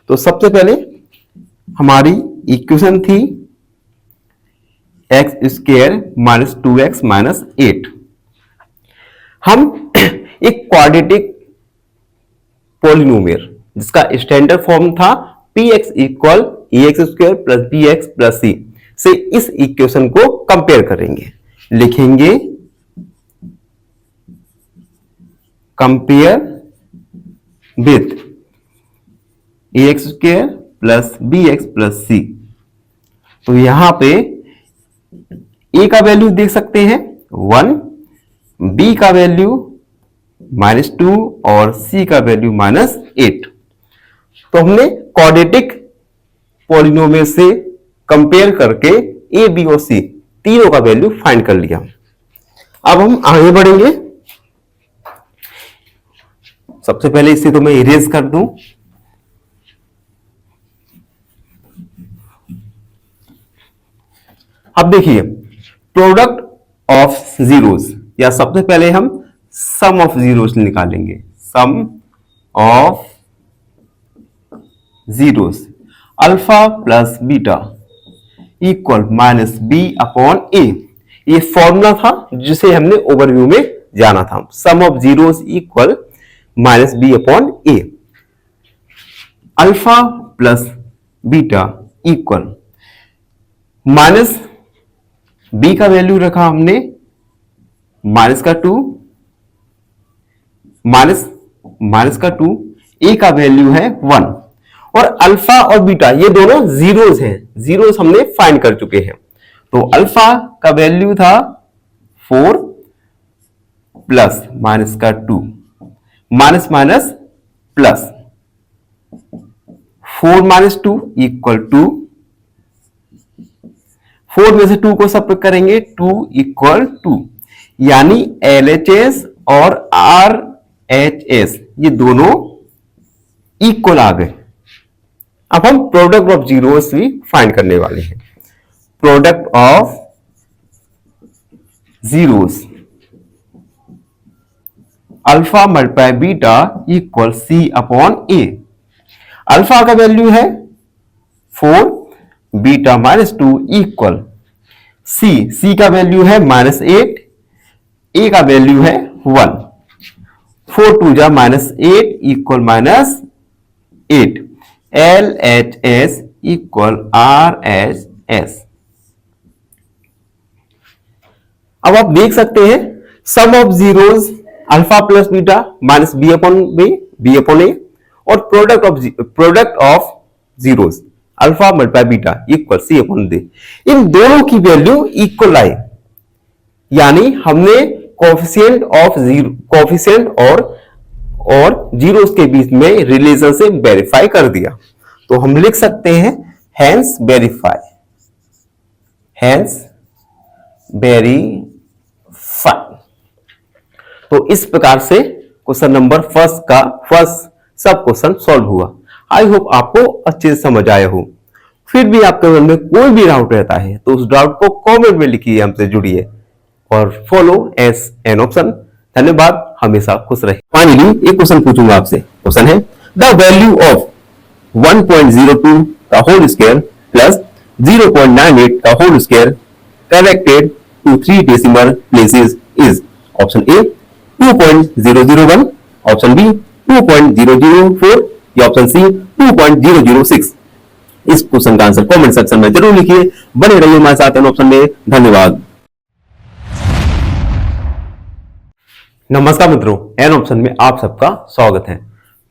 तो सबसे पहले हमारी इक्वेशन थी x square minus 2x minus 8। हम एक क्वाड्रेटिक पॉलिनोमियल जिसका स्टैंडर्ड फॉर्म था px equal ax square plus bx plus c से इस इक्वेशन को कंपेयर करेंगे। लिखेंगे compare with ax square plus bx plus c। तो यहां पे a का वैल्यू देख सकते हैं 1, b का वैल्यू -2 और c का वैल्यू -8। तो हमने क्वाड्रेटिक पॉलिनोमियल से कंपेयर करके a, b और c तीनों का वैल्यू फाइंड कर लिया। अब हम आगे बढ़ेंगे। सबसे पहले इसे तो मैं इरेज कर दूं। अब देखिए प्रोडक्ट ऑफ जीरोस या सबसे पहले हम सम ऑफ जीरोस निकालेंगे। Sum of zeros alpha plus beta equal minus B upon A. ये फॉर्मूला था जिसे हमने ओवरव्यू में जाना था। Sum of zeros equal minus B upon A. Alpha plus beta equal minus B का वैल्यू रखा हमने माइनस का 2, माइनस का 2, ए का वैल्यू है 1 और अल्फा और बीटा ये दोनों जीरोस हैं। जीरोस हमने फाइंड कर चुके हैं। तो अल्फा का वैल्यू था 4 प्लस माइनस का 2, minus minus plus 4 minus 2 equal to 4 में से 2 को सब करेंगे 2 इक्वल 2, यानी LHS और RHS ये दोनों इक्वल आ गए। अब हम प्रोडक्ट ऑफ जीरोस भी फाइंड करने वाले हैं। Product of zeros alpha multiply beta equal C upon A. Alpha का वैल्यू है 4, बीटा माइनस 2 इक्वल सी का वैल्यू है माइनस 8, ए का वैल्यू है 1, 4 2 जा minus 8 equal minus 8, LHS equal RHS। अब आप देख सकते हैं sum of zeros alpha plus beta minus B upon A और product of zeros alpha multiply beta equal C upon D. इन दोनों की वैल्यू इक्वल आई, यानी हमने कोफिशिएंट और जीरोस के बीच में रिलेशन से वेरीफाई कर दिया। तो हम लिख सकते हैं हेंस वेरीफाई। तो इस प्रकार से क्वेश्चन नंबर फर्स्ट सब क्वेश्चन सॉल्व हुआ। आई होप आपको अच्छे से समझ आया हो। फिर भी आपके मन में कोई भी डाउट रहता है तो उस डाउट को कमेंट में लिखिए, हमसे जुड़िए और फॉलो एस एन ऑप्शन। धन्यवाद, हमेशा खुश रहे। फाइनली एक क्वेश्चन पूछूंगा आपसे। क्वेश्चन है द वैल्यू ऑफ 1.02 का होल स्क्वायर प्लस 0.98 का whole square corrected to 3 decimal places is. Option A 2.001, option B 2.004 या ऑप्शन सी 2.006। इस क्वेश्चन का आंसर कमेंट सेक्शन में जरूर लिखिए। बने रहिए हमारे साथ एन ऑप्शन में। धन्यवाद। नमस्कार मित्रों, एन ऑप्शन में आप सबका स्वागत है।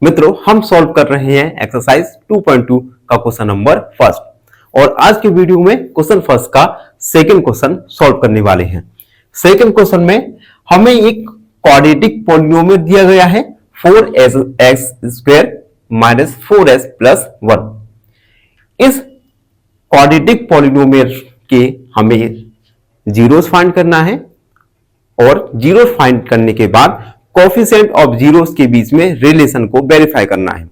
मित्रों, हम सॉल्व कर रहे हैं एक्सरसाइज 2.2 का क्वेश्चन नंबर फर्स्ट और आज के वीडियो में क्वेश्चन फर्स्ट का सेकंड क्वेश्चन सॉल्व करने वाले हैं। सेकंड क्वेश्चन में हमें एक क्वाड्रेटिक पॉलिनोमियल दिया गया है 4x² माइनस 4s प्लस 1। इस क्वाड्रेटिक पॉलिनोमियल के हमें जीरोस फाइंड करना है और जीरो फाइंड करने के बाद कोफिशिएंट ऑफ जीरोस के बीच में रिलेशन को वेरीफाई करना है।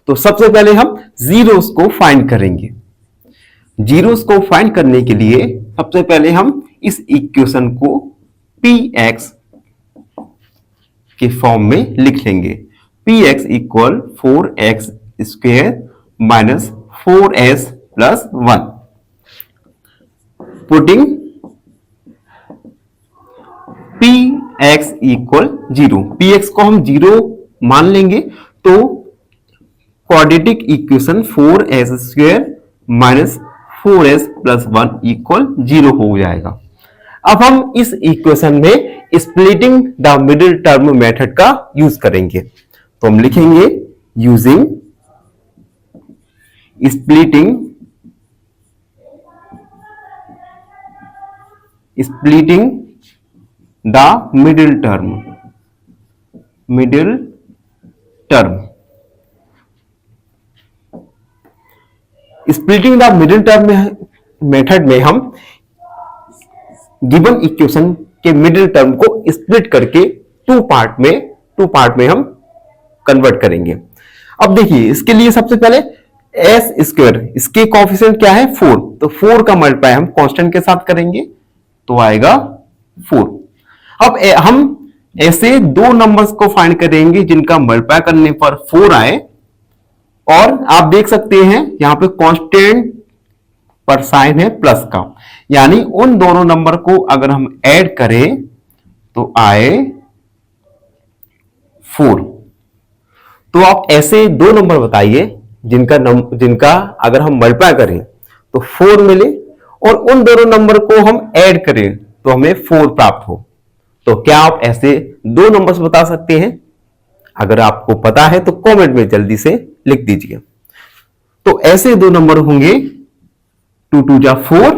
तो सबसे पहले हम जीरोस को फाइंड करेंगे। जीरोस को फाइंड करने के लिए सबसे पहले हम इस इक्वेशन को px के फॉर्म में लिख लेंगे। px equal 4x² minus 4s plus 1। Putting px equal 0, px को हम 0 मान लेंगे तो quadratic equation 4s² minus 4s plus 1 equal 0 हो जाएगा। अब हम इस इक्वेशन में splitting the middle term method का यूज करेंगे। तो हम लिखेंगे using splitting the middle term splitting the middle term method में हम गिवन इक्वेशन के मिडिल टर्म को स्प्लिट करके टू पार्ट में हम कन्वर्ट करेंगे। अब देखिए, इसके लिए सबसे पहले s², इसके कोएफिशिएंट क्या है 4, तो 4 का मल्टीप्लाई हम कांस्टेंट के साथ करेंगे तो आएगा 4। अब हम ऐसे दो नंबर्स को फाइंड करेंगे जिनका मल्टीप्लाई करने पर 4 आए, और आप देख सकते हैं यहां पे कांस्टेंट पर साइन है प्लस का, यानी उन दोनों नंबर को अगर हम ऐड करें तो आए 4। तो आप ऐसे दो नंबर बताइए जिनका अगर हम मल्टीप्लाई करें तो 4 मिले, और उन दोनों नंबर को हम ऐड करें तो हमें 4 प्राप्त हो। तो क्या आप ऐसे दो नंबर्स बता सकते हैं? अगर आपको पता है तो कमेंट में जल्दी से लिख दीजिए। तो ऐसे दो नंबर होंगे 2 2 जा 4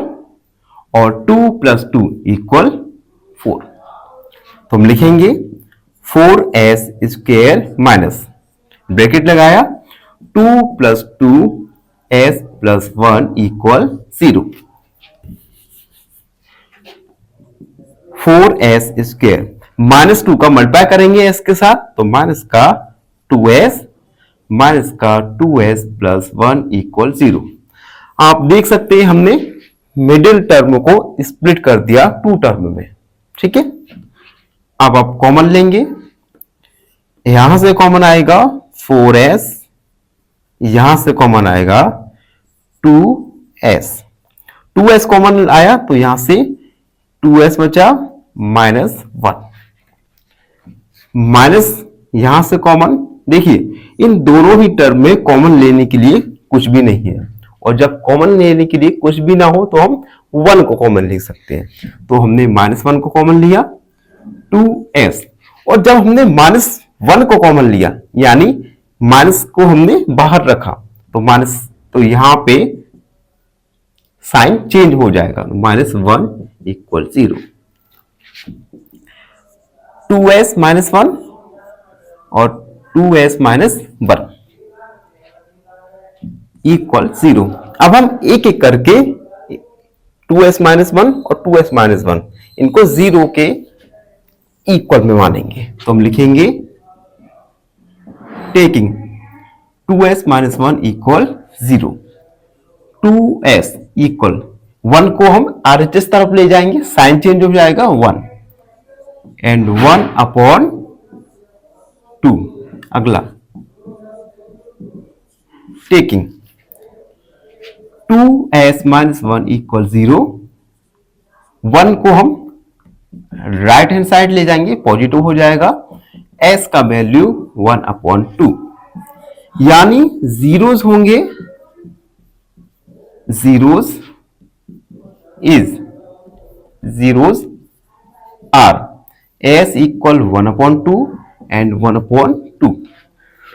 और 2 + 2 = 4। तो हम लिखेंगे 4s² माइनस ब्रैकेट लगाया 2 + 2s + 1 = 0। 4s² -2 का मल्टीप्लाई करेंगे s के साथ तो माइनस का 2s माइनस का 2s + 1 = 0। आप देख सकते हैं हमने मिडिल टर्म को स्प्लिट कर दिया 2 टर्म में। ठीक है, अब आप कॉमन लेंगे, यहां से कॉमन आएगा 4s, यहां से कॉमन आएगा 2s। 2s कॉमन आया तो यहां से 2s बचा -1 माइनस यहां से कॉमन। देखिए इन दोनों ही टर्म में कॉमन लेने के लिए कुछ भी नहीं है, और जब कॉमन लेने के लिए कुछ भी ना हो तो हम 1 को कॉमन ले सकते हैं। तो हमने -1 को कॉमन लिया 2s, और जब हमने -1 को कॉमन लिया यानी माइनस को हमने बाहर रखा तो माइनस, तो यहां पे साइन चेंज हो जाएगा, -1 = 0। 2s -1 और 2s -1 = 0। अब हम एक एक करके 2s -1 और 2s -1 इनको 0 के इक्वल में मानेंगे। तो हम लिखेंगे टेकिंग 2s -1 = 0, 2s = 1 को हम RHS तरफ ले जाएंगे, साइन चेंज हो जाएगा 1 एंड 1/2। अगला टेकिंग 2s -1 = 0, 1 को हम राइट हैंड साइड ले जाएंगे, पॉजिटिव हो जाएगा, s का वैल्यू 1/2, यानी जीरोस होंगे, जीरोस आर s = 1/2 एंड 1/2।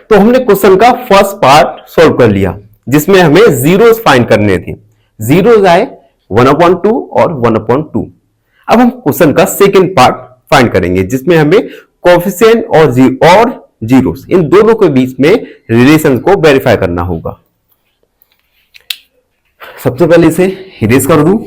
तो हमने क्वेश्चन का फर्स्ट पार्ट सॉल्व कर लिया जिसमें हमें जीरोस फाइंड करने थे। जीरोस आए 1/2 और 1/2। अब हम क्वेश्चन का सेकंड पार्ट फाइंड करेंगे जिसमें हमें कोएफिशिएंट और जीरोस इन दोनों के बीच में रिलेशन को वेरीफाई करना होगा। सबसे पहले इसे इरेज कर दूं।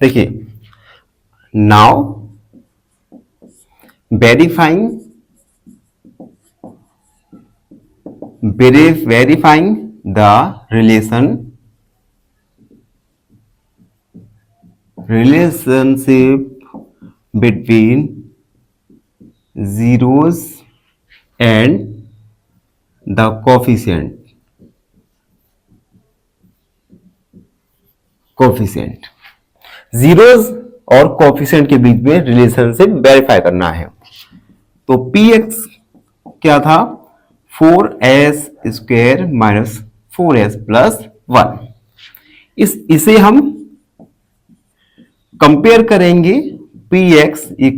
देखिए now verifying the relationship between zeros and the coefficient zeros और कोएफिशिएंट के बीच में रिलेशनशिप वेरीफाई करना है। तो px क्या था 4s² - 4s + 1। इसे हम कंपेयर करेंगे px =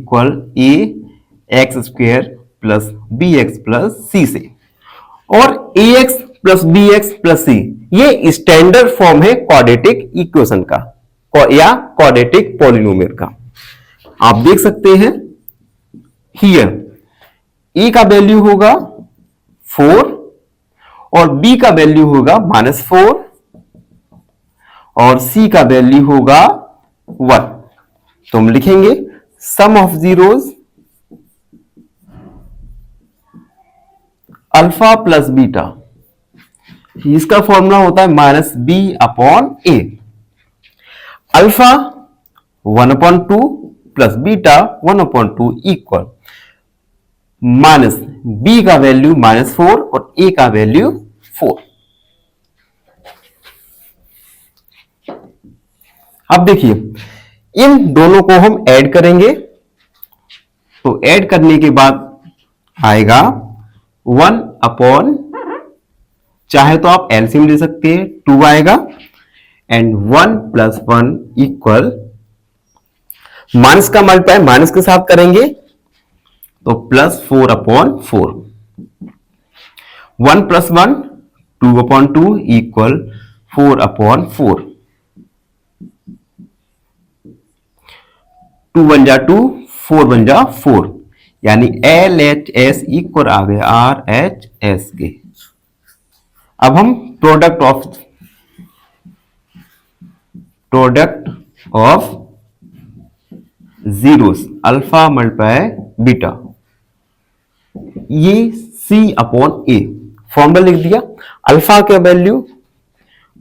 ax² + bx + c से, और ax + bx + c ये स्टैंडर्ड फॉर्म है क्वाड्रेटिक इक्वेशन का या क्वाड्रेटिक पॉलिनोमियल का। आप देख सकते हैं हियर a का वैल्यू होगा 4 और b का वैल्यू होगा -4 और c का वैल्यू होगा 1। तो हम लिखेंगे sum of zeros alpha plus beta, इसका फॉर्मूला होता है minus B upon A. Alpha 1/2 plus beta 1/2 equal minus B का वैल्यू -4 और ए का वैल्यू 4। अब देखिए इन दोनों को हम ऐड करेंगे, तो ऐड करने के बाद आएगा 1 अपॉन, चाहे तो आप एलसीएम ले सकते हैं, 2 आएगा एंड 1 + 1 इक्वल माइनस का मल्टीप्लाई माइनस के साथ करेंगे तो +4/4। 1 + 1 2/2 इक्वल 4/4। 2 × 1 = 2, 4 × 1 = 4, यानी LHS इक्वल आ गया RHS के। अब हम product of zeros alpha multiply beta, ये C/A फॉर्मूला लिख दिया। अल्फा का वैल्यू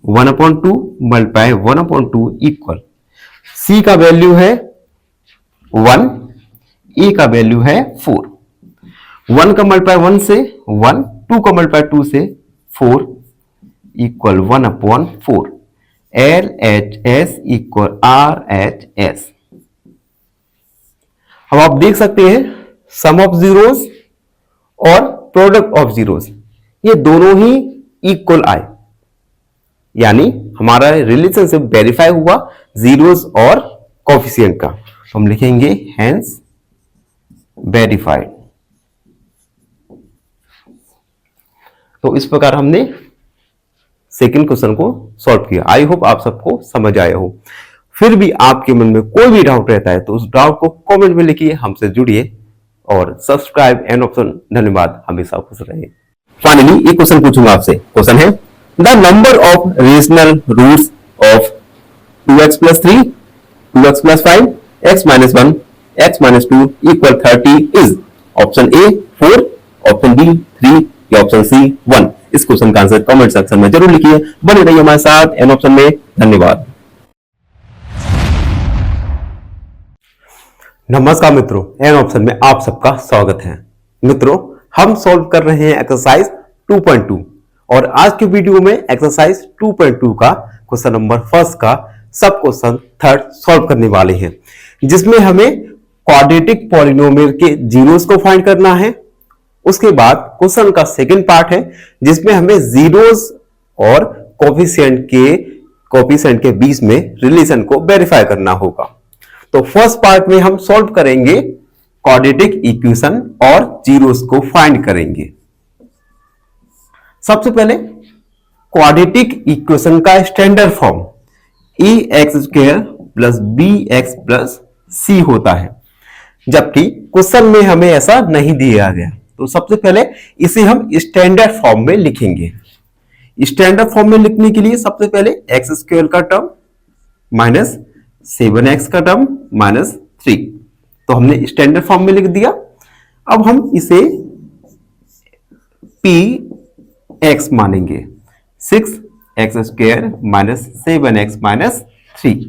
1/2 मल्टीप्लाई 1/2 इक्वल C का वैल्यू है 1, ए का वैल्यू है 4। 1 का मल्टीप्लाई 1 से 1, 2 का मल्टीप्लाई 2 से 4 इक्वल 1/4। LHS equal RHS। अब आप देख सकते हैं सम ऑफ जीरोस और प्रोडक्ट ऑफ जीरोस ये दोनों ही इक्वल आए, यानी हमारा रिलेशनशिप वेरीफाई हुआ जीरोस और कोफिशिएंट का। हम लिखेंगे हेंस वेरीफाइड। तो इस प्रकार हमने सेकंड क्वेश्चन को सॉल्व किया। आई होप आप सबको समझ आया हो। फिर भी आपके मन में कोई भी डाउट रहता है तो उस डाउट को कमेंट में लिखिए, हमसे जुड़िए और सब्सक्राइब एंड ऑप्शन। धन्यवाद, हमेशा खुश रहिए। फाइनली एक क्वेश्चन पूछूंगा आपसे। क्वेश्चन है the number of rational roots of 2x + 3, 2x + 5, x - 1, x - 2 equal 30 is option A 4, option B 3 या ऑप्शन सी 1। इस क्वेश्चन का आंसर कमेंट सेक्शन में जरूर लिखिए। बने रहिए हमारे साथ एन ऑप्शन में। धन्यवाद। नमस्कार मित्रों, एन ऑप्शन में आप सबका स्वागत है। मित्रों, हम सॉल्व कर रहे हैं एक्सरसाइज 2.2 और आज के वीडियो में एक्सरसाइज 2.2 का क्वेश्चन नंबर फर्स्ट का सब क्वेश्चन थर्ड सॉल्व करने वाले हैं, जिसमें हमें क्वाड्रेटिक पॉलिनोमियल के जीरोस को फाइंड करना है। उसके बाद क्वेश्चन का सेकंड पार्ट है जिसमें हमें जीरोस और कोफिशिएंट के बीच में रिलेशन को वेरीफाई करना होगा। तो फर्स्ट पार्ट में हम सॉल्व करेंगे क्वाड्रेटिक इक्वेशन और जीरोस को फाइंड करेंगे। सबसे पहले क्वाड्रेटिक इक्वेशन का standard form ax² + bx + c होता है, जबकि क्वेश्चन में हमें ऐसा नहीं दिया गया। तो सबसे पहले इसे हम स्टैंडर्ड फॉर्म में लिखेंगे। स्टैंडर्ड फॉर्म में लिखने के लिए सबसे पहले x² का टर्म माइनस 7x का टर्म माइनस 3, तो हमने स्टैंडर्ड फॉर्म में लिख दिया। अब हम इसे px मानेंगे, 6x² minus 7x minus 3।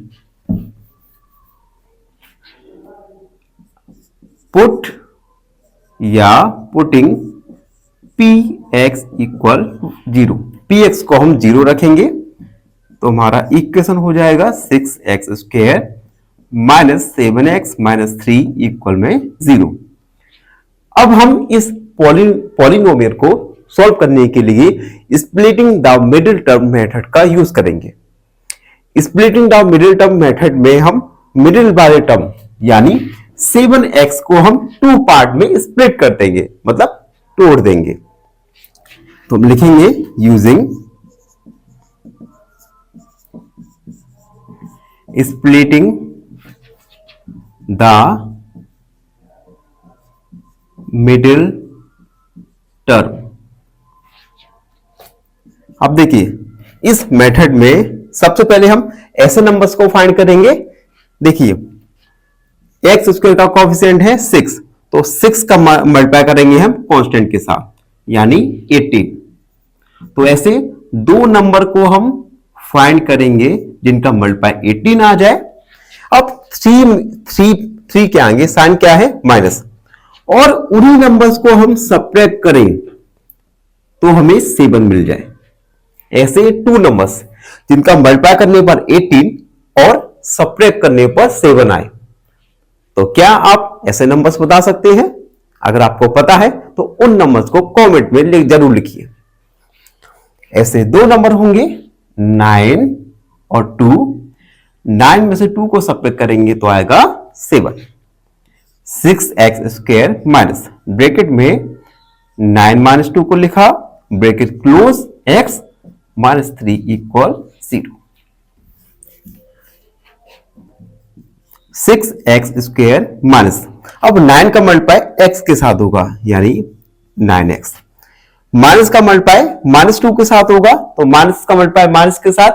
Put या पुटिंग px इक्वल 0, px को हम 0 रखेंगे तो हमारा इक्वेशन हो जाएगा 6x² minus 7x minus 3 equal में 0। अब हम इस पॉलिनोमियल को सॉल्व करने के लिए splitting the middle term method का यूज करेंगे। Splitting the middle term method में हम मिडिल वाले टर्म यानी 7x को हम 2 पार्ट में स्प्लिट कर देंगे, मतलब तोड़ देंगे। तो हम लिखेंगे using splitting the middle term. अब देखिए इस मेथड में सबसे पहले हम ऐसे नंबर्स को फाइंड करेंगे। देखिए x² का कोएफिशिएंट है 6, तो 6 का मल्टीप्लाई करेंगे हम कांस्टेंट के साथ, यानी 18। तो ऐसे दो नंबर को हम फाइंड करेंगे जिनका मल्टीप्लाई 18 आ जाए। अब थ्री क्या आएंगे, साइन क्या है माइनस, और उन्हीं नंबर्स को हम सब्ट्रैक्ट करें तो हमें 7 मिल जाए। ऐसे टू नंबर्स जिनका मल्टीप्लाई करने पर 18 और सब्ट्रैक्ट करने पर 7 आए। तो क्या आप ऐसे नंबर्स बता सकते हैं? अगर आपको पता है तो उन नंबर्स को कमेंट में जरूर लिखिए। ऐसे दो नंबर होंगे 9 और 2। 9 में से 2 को सब्ट्रैक्ट करेंगे तो आएगा 7। 6x² माइनस ब्रैकेट में 9 माइनस 2 को लिखा, bracket close, x minus 3 equal 0। 6x² minus, अब 9 का मल्टीप्लाई x के साथ होगा यानी 9x, माइनस का मल्टीप्लाई माइनस 2 के साथ होगा तो माइनस का मल्टीप्लाई माइनस के साथ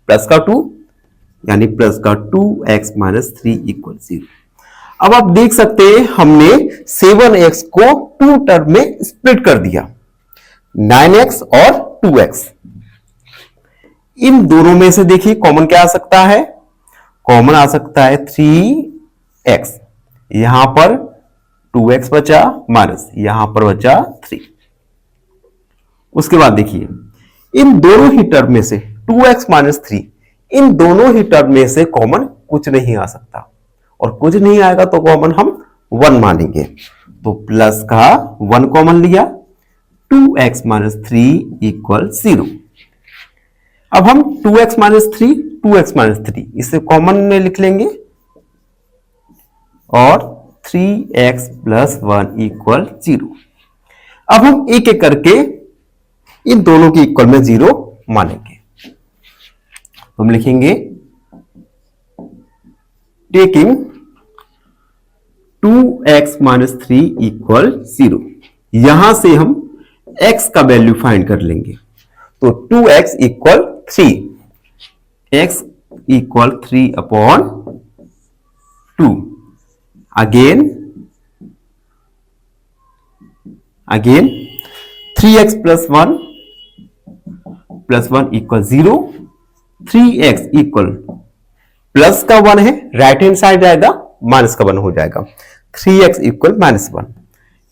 प्लस का 2 यानी प्लस का 2x माइनस 3 इक्वल 0। अब आप देख सकते हैं हमने 7x को 2 टर्म में स्प्लिट कर दिया, 9x और 2x। इन दोनों में से देखिए कॉमन क्या आ सकता है? कॉमन आ सकता है 3x, यहां पर 2x बचा माइनस यहां पर बचा 3। उसके बाद देखिए इन दोनों ही टर्म में से 2x माइनस 3, इन दोनों ही टर्म में से कॉमन कुछ नहीं आ सकता, और कुछ नहीं आएगा तो कॉमन हम 1 मानेंगे। तो प्लस का 1 कॉमन लिया, 2x माइनस 3 इक्वल 0। अब हम 2x माइनस 3 इसे कॉमन में लिख लेंगे और 3x प्लस 1 इक्वल 0। अब हम एक एक करके इन दोनों की इक्वल में 0 मानेंगे। हम लिखेंगे टेकिंग 2x माइनस 3 इक्वल 0। यहां से हम x का वैल्यू फाइंड कर लेंगे। तो 2x equal 3, x equal 3 upon 2। Again 3x plus 1 equal 0। 3x equal plus का 1 है, राइट हैंड साइड जाएगा, माइनस का 1 हो जाएगा। 3x equal minus 1।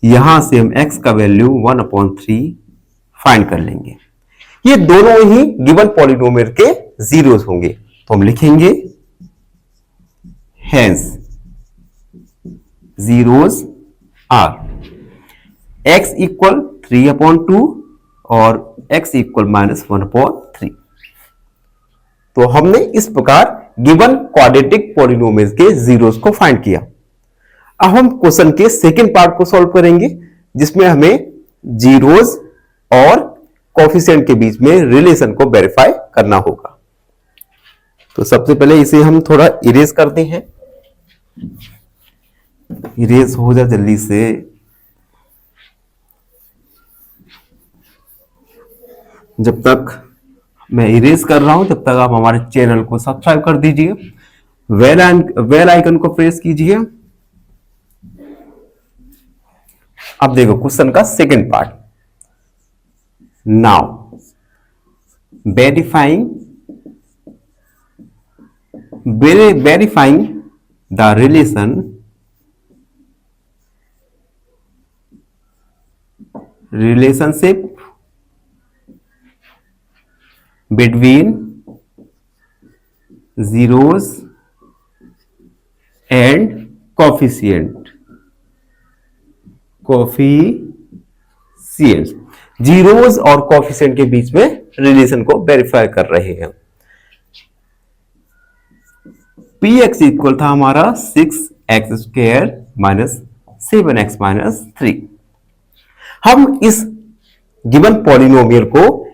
यहां से हम x का वैल्यू 1/3 फाइंड कर लेंगे। ये दोनों ही गिवन पॉलिनोमियल के जीरोस होंगे, तो हम लिखेंगे hence zeros are x equal 3/2 और x इक्वल माइनस 1/3। तो हमने इस प्रकार गिवन क्वाड्रेटिक पॉलिनोमियल के जीरोस को फाइंड किया। अब हम क्वेश्चन के सेकेंड पार्ट को सॉल्व करेंगे, जिसमें हमें जीरोस और कोफिशिएंट के बीच में रिलेशन को वेरीफाई करना होगा। तो सबसे पहले इसे हम थोड़ा इरेज करते हैं। इरेज हो जाए जल्दी से। जब तक मैं इरेज कर रहा हूं तब तक आप हमारे चैनल को सब्सक्राइब कर दीजिए, बेल आइकन को प्रेस कीजिए। अब देखो क्वेश्चन का second part. Now verifying the relationship between zeros and coefficients। Zeros और कोफिशिएंट के बीच में रिलेशन को वेरीफाई कर रहे हैं। px इक्वल था हमारा 6x² माइनस 7x माइनस 3। हम इस गिवन पॉलिनोमियल को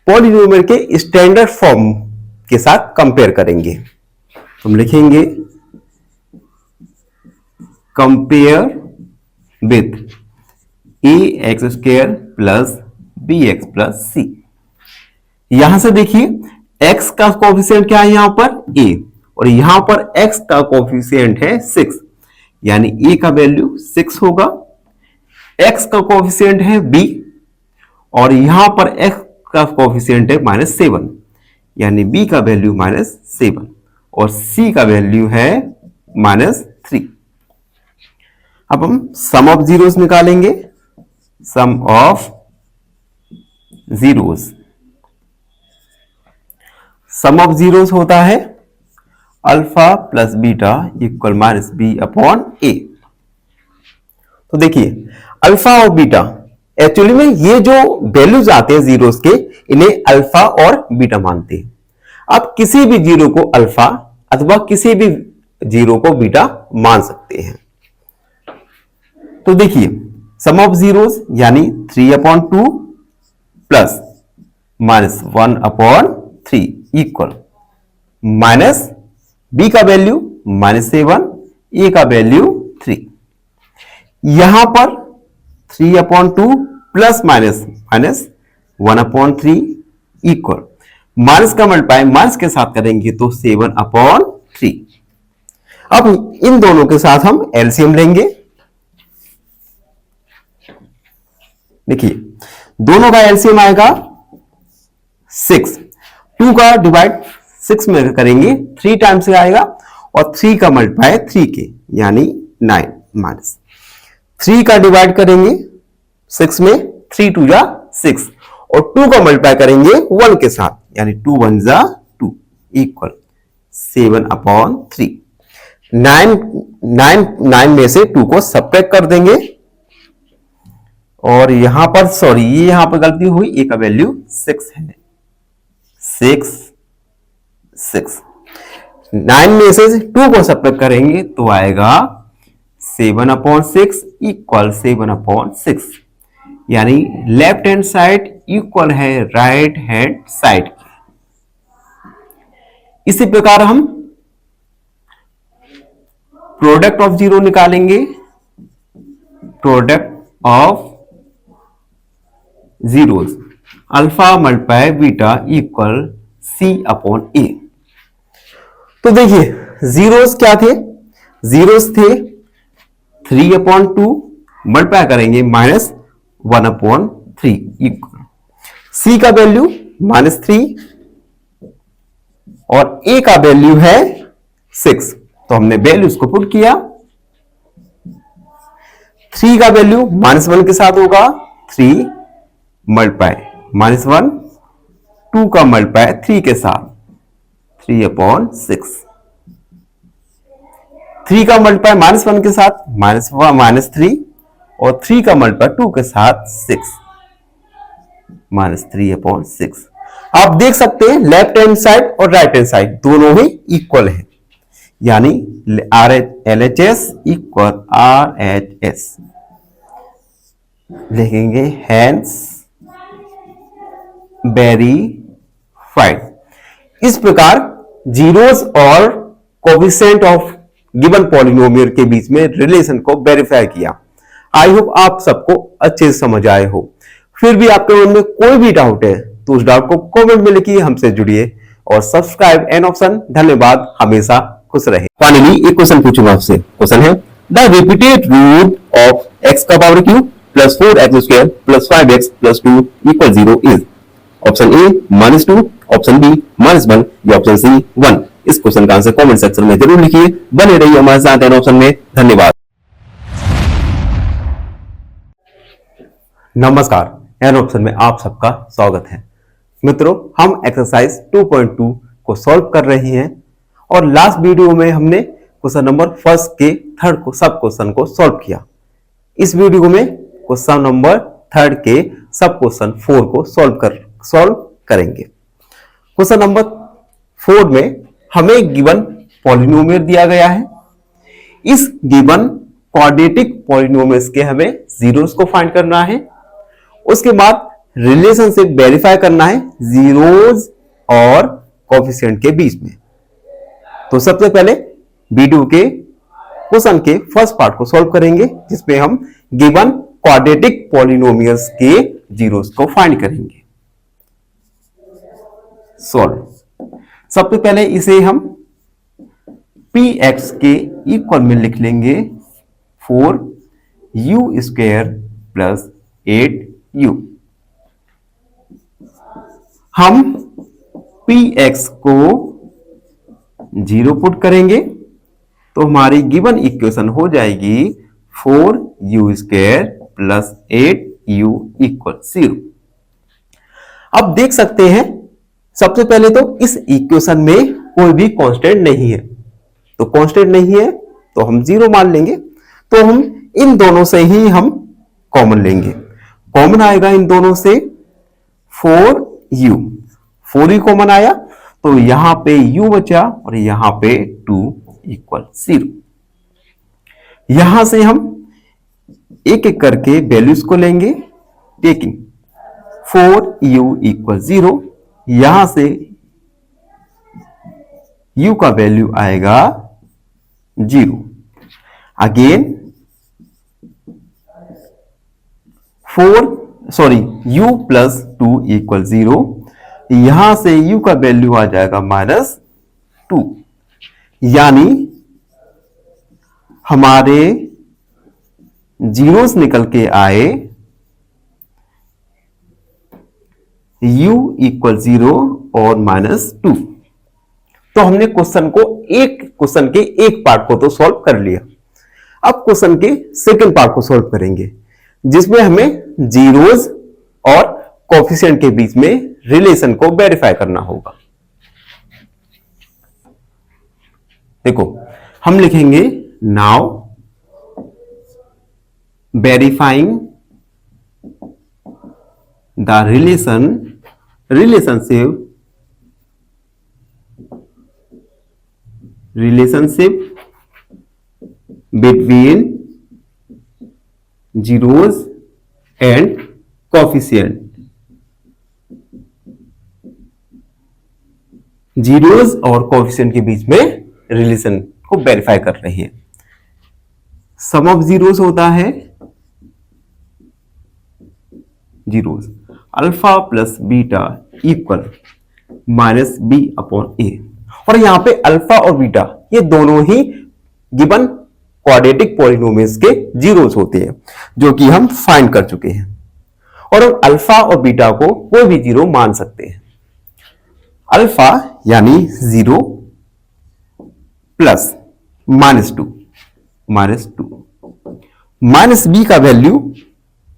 पॉलिनोमियल के स्टैंडर्ड फॉर्म के साथ कंपेयर करेंगे। हम लिखेंगे compare with ax² plus bx plus c। यहां से देखिए x का कोफिशिएंट क्या है, यहां पर a, और यहां पर x का कोफिशिएंट है 6, यानी a का वैल्यू 6 होगा। x का कोफिशिएंट है b, और यहां पर x का कोफिशिएंट है -7, यानी b का वैल्यू -7 और c का वैल्यू है -3। अब हम सम ऑफ जीरोस निकालेंगे। Sum of zeros, sum of zeros होता है alpha plus beta equal -b/a। तो देखिए अल्फा और बीटा, एक्चुअली में ये जो वैल्यूज आते हैं जीरोस के, इन्हें अल्फा और बीटा मानते हैं। आप किसी भी जीरो को अल्फा अथवा किसी भी जीरो को बीटा मान सकते हैं। तो देखिए सम ऑफ जीरोस यानी 3/2 प्लस -1/3 इक्वल माइनस बी का वैल्यू -7, ए का वैल्यू 3। यहां पर 3/2 प्लस -1/3 इक्वल माइनस का मल्टीप्लाई माइनस के साथ करेंगे तो 7/3। अब इन दोनों के साथ हम एलसीएम लेंगे। देखिए दोनों का एलसीएम आएगा 6। 2 का डिवाइड 6 में करेंगे 3 टाइम्स से आएगा और 3 का मल्टीप्लाई 3 के यानी 9 माइनस 3 का डिवाइड करेंगे 6 में 3 2 जा 6 और 2 का मल्टीप्लाई करेंगे 1 के साथ यानी 2 1 जा 2 इक्वल 7/3। 9 में से 2 को सब्ट्रैक्ट कर देंगे और यहां पर सॉरी ये यहां पर गलती हुई, ए का वैल्यू 6 है। 6 9 में से 2 को सब्ट्रैक्ट करेंगे तो आएगा 7/6 इक्वल 7/6 यानी लेफ्ट हैंड साइड इक्वल है राइट हैंड साइड की। इसी प्रकार हम प्रोडक्ट ऑफ जीरो निकालेंगे। Product of zeros alpha multiply beta equal c/a। तो देखिए जीरोस क्या थे, जीरोस थे 3/2 मल्टीप्लाई करेंगे -1/3 इक्वल c का वैल्यू -3 और a का वैल्यू है 6। तो हमने वैल्यूज को पुट किया। 3 का वैल्यू -1 के साथ होगा 3 मल्टीप्लाई -1, 2 का मल्टीप्लाई 3 के साथ 3/6। 3 का मल्टीप्लाई -1 के साथ -3 और 3 का मल्टीप्लाई 2 के साथ 6 -3/6। आप देख सकते हैं लेफ्ट हैंड साइड और राइट हैंड साइड दोनों ही इक्वल है, यानी LHS इक्वल RHS लिखेंगे हैंस वेरीफाइड। इस प्रकार जीरोस और कोफिशिएंट ऑफ गिवन पॉलिनोमियल के बीच में रिलेशन को वेरीफाई किया। आई होप आप सबको अच्छे से समझ आए हो। फिर भी आपके मन में कोई भी डाउट है तो उस डाउट को कमेंट में लिखिए, हमसे जुड़िए और सब्सक्राइब एन ऑप्शन। धन्यवाद, हमेशा खुश रहे। फाइनली एक क्वेश्चन पूछूंगा आपसे। क्वेश्चन है the repeated root of x का power cube plus 4x² plus 5x plus 2 equal 0 is option A -2, option B -1 या ऑप्शन सी 1। इस क्वेश्चन का आंसर कमेंट सेक्शन में जरूर लिखिए। बने रहिए हमारे साथ एन ऑप्शन में। धन्यवाद। नमस्कार, एन ऑप्शन में आप सबका स्वागत है। मित्रों, हम एक्सरसाइज 2.2 को सॉल्व कर रहे हैं और लास्ट वीडियो में हमने क्वेश्चन नंबर फर्स्ट के थर्ड को सब क्वेश्चन को सॉल्व किया। इस वीडियो में क्वेश्चन नंबर थर्ड के सब क्वेश्चन 4 को सॉल्व करेंगे। क्वेश्चन नंबर 4 में हमें गिवन पॉलिनोमियल दिया गया है। इस गिवन क्वाड्रेटिक पॉलिनोमियल्स के हमें जीरोस को फाइंड करना है। उसके बाद रिलेशनशिप वेरीफाई करना है जीरोस और कोफिशिएंट के बीच में। तो सबसे पहले वीडियो के क्वेश्चन के फर्स्ट पार्ट को सॉल्व करेंगे, जिसमें हम गिवन क्वाड्रेटिक पॉलिनोमियल्स के जीरोस को फाइंड करेंगे। सॉल्व। सबसे पहले इसे हम px के इक्वल में लिख लेंगे 4u² प्लस 8u। हम px को 0 पुट करेंगे तो हमारी गिवन इक्वेशन हो जाएगी 4u² प्लस 8u इक्वल 0। अब देख सकते हैं सबसे पहले तो इस इक्वेशन में कोई भी कांस्टेंट नहीं है, तो कांस्टेंट नहीं है तो हम 0 मान लेंगे। तो हम इन दोनों से ही हम कॉमन लेंगे, कॉमन आएगा इन दोनों से 4u, 4u कॉमन आया तो यहां पे u बचा और यहां पे 2 इक्वल 0। यहां से हम एक एक करके वैल्यूज को लेंगे, टेकिंग 4u इक्वल 0, यहां से u का वैल्यू आएगा 0। अगेन u प्लस 2 इक्वल 0, यहां से u का वैल्यू आ जाएगा -2, यानी हमारे जीरोस निकल के आए u इक्वल 0 और -2। तो हमने क्वेश्चन के एक पार्ट को तो सॉल्व कर लिया। अब क्वेश्चन के सेकंड पार्ट को सॉल्व करेंगे जिसमें हमें जीरोस और कोएफिशिएंट के बीच में रिलेशन को वेरीफाई करना होगा। देखो हम लिखेंगे now verifying the relationship between zeros and coefficient। Zeros और कोएफिशिएंट के बीच में रिलेशन को वेरीफाई कर रही है। सम ऑफ जीरोस होता है zeros alpha plus beta equal -b/a, और यहां पे अल्फा और बीटा ये दोनों ही गिवन क्वाड्रेटिक पॉलिनोमियल्स के जीरोस होते हैं जो कि हम फाइंड कर चुके हैं, और हम अल्फा और बीटा को कोई भी जीरो मान सकते हैं। अल्फा यानी 0 प्लस -2 माइनस बी का वैल्यू,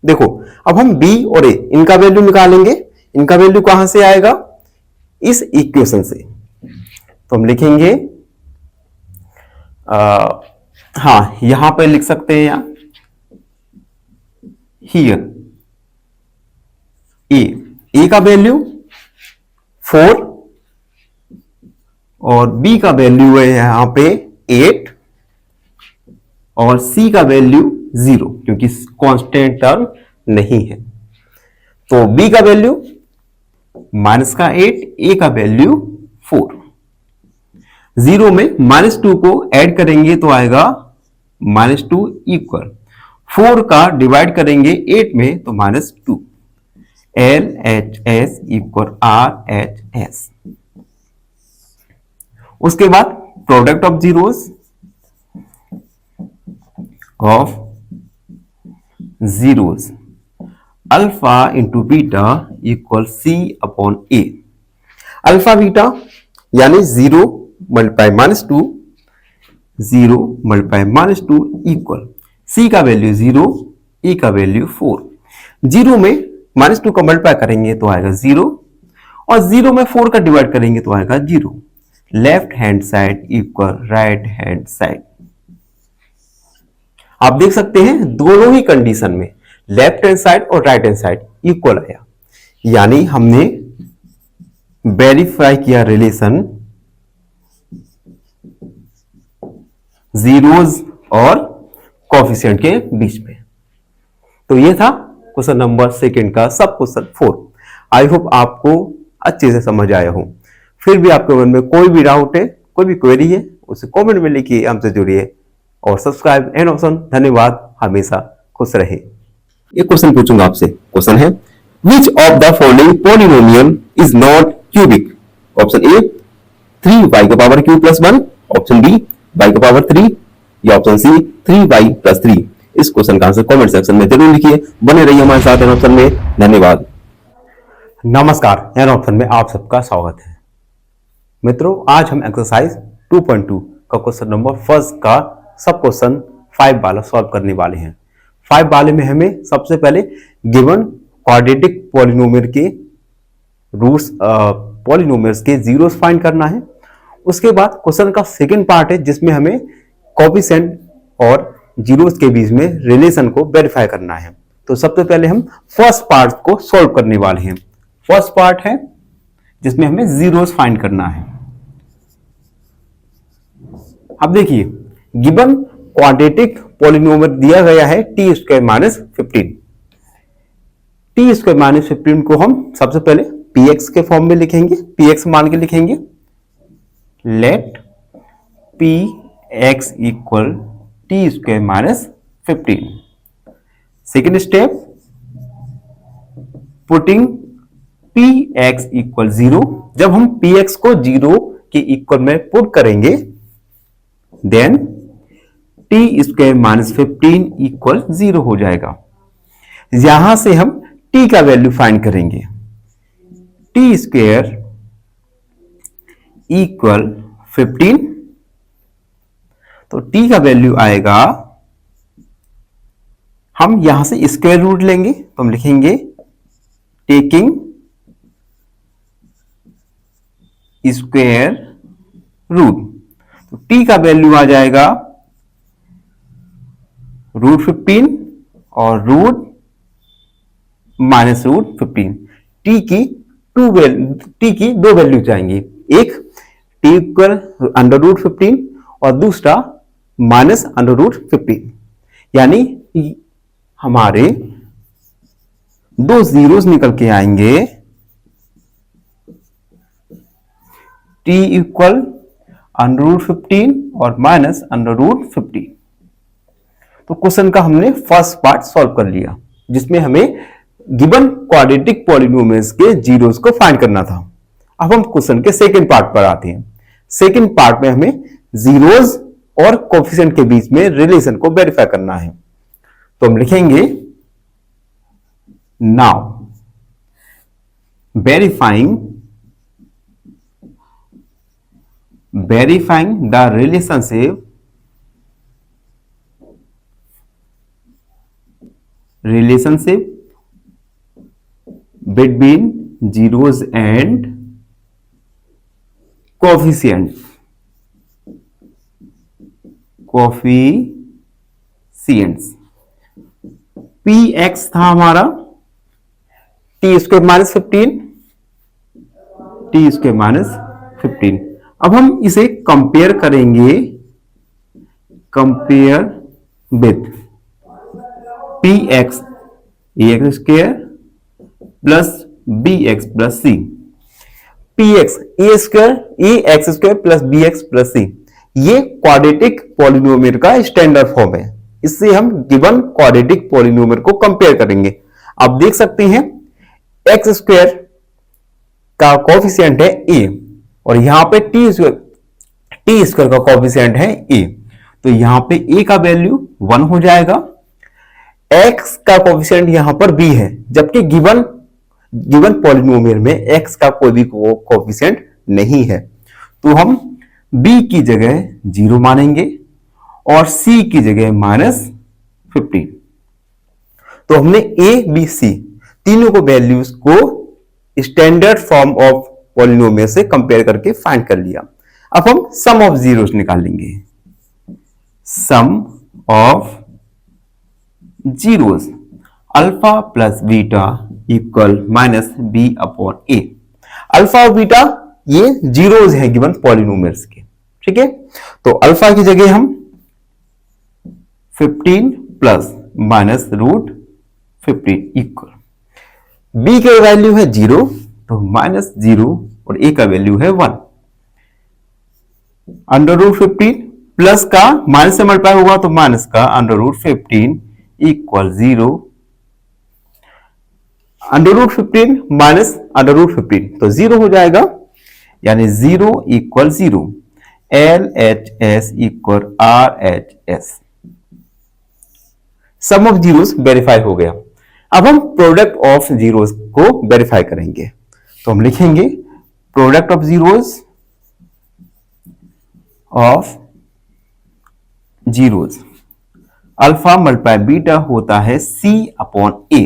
देखो अब हम b और a इनका वैल्यू निकालेंगे। इनका वैल्यू कहां से आएगा? इस इक्वेशन से। तो हम लिखेंगे यहां पे लिख सकते हैं हियर a का वैल्यू 4 और b का वैल्यू है यहां पे 8 और c का वैल्यू 0 क्योंकि कांस्टेंट टर्म नहीं है। तो b का वैल्यू -8, a का वैल्यू 4। 0 में -2 को ऐड करेंगे तो आएगा -2 इक्वल 4 का डिवाइड करेंगे 8 में तो -2। LHS equal RHS। उसके बाद product of zeros alpha into beta equal C/A। Alpha beta यानी 0 मल्टीप्लाई -2, 0 मल्टीप्लाई -2 इक्वल C का वैल्यू 0, E का वैल्यू 4। 0 में -2 का मल्टीप्लाई करेंगे तो आएगा 0 और 0 में 4 का डिवाइड करेंगे तो आएगा 0। Left hand side equal right hand side. आप देख सकते हैं दोनों ही कंडीशन में लेफ्ट हैंड साइड और राइट हैंड साइड इक्वल आया, यानी हमने वेरीफाई किया रिलेशन जीरोस और कोएफिशिएंट के बीच में। तो ये था क्वेश्चन नंबर सेकंड का सब क्वेश्चन 4। आई होप आपको अच्छे से समझ आया हो। फिर भी आपके मन में कोई भी डाउट है, कोई भी क्वेरी है, उसे कमेंट में लिखिए, हमसे जुड़िए और सब्सक्राइब एंड ऑप्शन। धन्यवाद, हमेशा खुश रहे। एक क्वेश्चन पूछूंगा आपसे। क्वेश्चन है which of the following polynomial is not cubic? Option A 3y का power Q plus 1, option B y का पावर 3 या ऑप्शन सी 3y प्लस 3। इस क्वेश्चन का आंसर कमेंट सेक्शन में जरूर लिखिए। बने रहिए हमारे साथ ऑप्शन में। धन्यवाद। नमस्कार, एन ऑप्शन में आप सबका स्वागत है। मित्रों, आज हम एक्सरसाइज 2.2 का क्वेश्चन नंबर फर्स्ट का सब क्वेश्चन 5 वाला सॉल्व करने वाले हैं। 5 वाले में हमें सबसे पहले गिवन क्वाड्रेटिक पॉलिनोमियल के रूट्स पॉलिनोमियल्स के जीरोस फाइंड करना है। उसके बाद क्वेश्चन का सेकंड पार्ट है जिसमें हमें कोएफिशिएंट और जीरोस के बीच में रिलेशन को वेरीफाई करना है। तो सबसे पहले हम फर्स्ट पार्ट को सॉल्व करने वाले हैं। फर्स्ट पार्ट है जिसमें हमें जीरोस फाइंड करना है। अब देखिए, गिवन क्वाड्रेटिक पॉलिनोमियल दिया गया है T square minus 15। T square minus 15 को हम सबसे पहले पी एक्स के फॉर्म में लिखेंगे, पी एक्स मान के लिखेंगे। Let p x equal t square minus 15। Second step, putting p x equal 0। जब हम पी एक्स को 0 के इक्वल में पुट करेंगे then t square minus 15 equal 0 हो जाएगा। यहां से हम टी का वैल्यू फाइंड करेंगे। टी स्क्वायर इक्वल 15, तो टी का वैल्यू आएगा, हम यहां से स्क्वायर रूट लेंगे तो हम लिखेंगे टेकिंग स्क्वायर रूट, तो टी का वैल्यू आ जाएगा √15 और रूट माइनस √15। टी की दो वैल्यू जाएंगी, एक टी इक्वल √15 और दूसरा माइनस √15, यानी हमारे दो जीरोस निकल के आएंगे। टी इक्वल √15 और माइनस √15। तो क्वेश्चन का हमने फर्स्ट पार्ट सॉल्व कर लिया जिसमें हमें गिवन क्वाड्रेटिक पॉलिनोमियल्स के जीरोस को फाइंड करना था। अब हम क्वेश्चन के सेकंड पार्ट पर आते हैं। सेकंड पार्ट में हमें जीरोस और कोएफिशिएंट के बीच में रिलेशन को वेरीफाई करना है। तो हम लिखेंगे now verifying the relationship between zeros and coefficients px था हमारा टी स्क्वायर माइनस 15। अब हम इसे कंपेयर करेंगे, compare with P X A X square plus B X plus C. P X A square A X square plus B X plus C, ये quadratic polynomial का standard form है। इससे हम given quadratic polynomial को compare करेंगे। आप देख सकते हैं एक्स स्क्वायर का कोएफिशिएंट है ए और यहां पे टी स्क्वायर का कोएफिशिएंट है ए, तो यहां पे ए का वैल्यू 1 हो जाएगा। x का कोएफिशिएंट यहां पर b है, जबकि गिवन पॉलिनोमियल में x का कोई भी कोएफिशिएंट नहीं है, तो हम b की जगह 0 मानेंगे और c की जगह -15। तो हमने a b c तीनों को वैल्यूज को स्टैंडर्ड फॉर्म ऑफ पॉलिनोमियल से कंपेयर करके फाइंड कर लिया। अब हम सम ऑफ जीरोस निकालेंगे। Sum of zeros alpha plus beta equal -b/a। Alpha और बीटा ये जीरोस हैं गिवन पॉलिनोमियल्स के, ठीक है। तो अल्फा की जगह हम 15 प्लस माइनस √15 इक्वल, b का वैल्यू है 0 तो -0 और a का वैल्यू है 1। √15 प्लस का माइनस से मल्टीप्लाई होगा तो माइनस का √15 इक्वल 0। √15 माइनस √15 तो 0 हो जाएगा, यानी 0 equal 0। LHS equal RHS। Sum of zeros verify हो गया। अब हम प्रोडक्ट ऑफ जीरोस को वेरीफाई करेंगे। तो हम लिखेंगे product of zeros alpha multiply beta होता है C/A।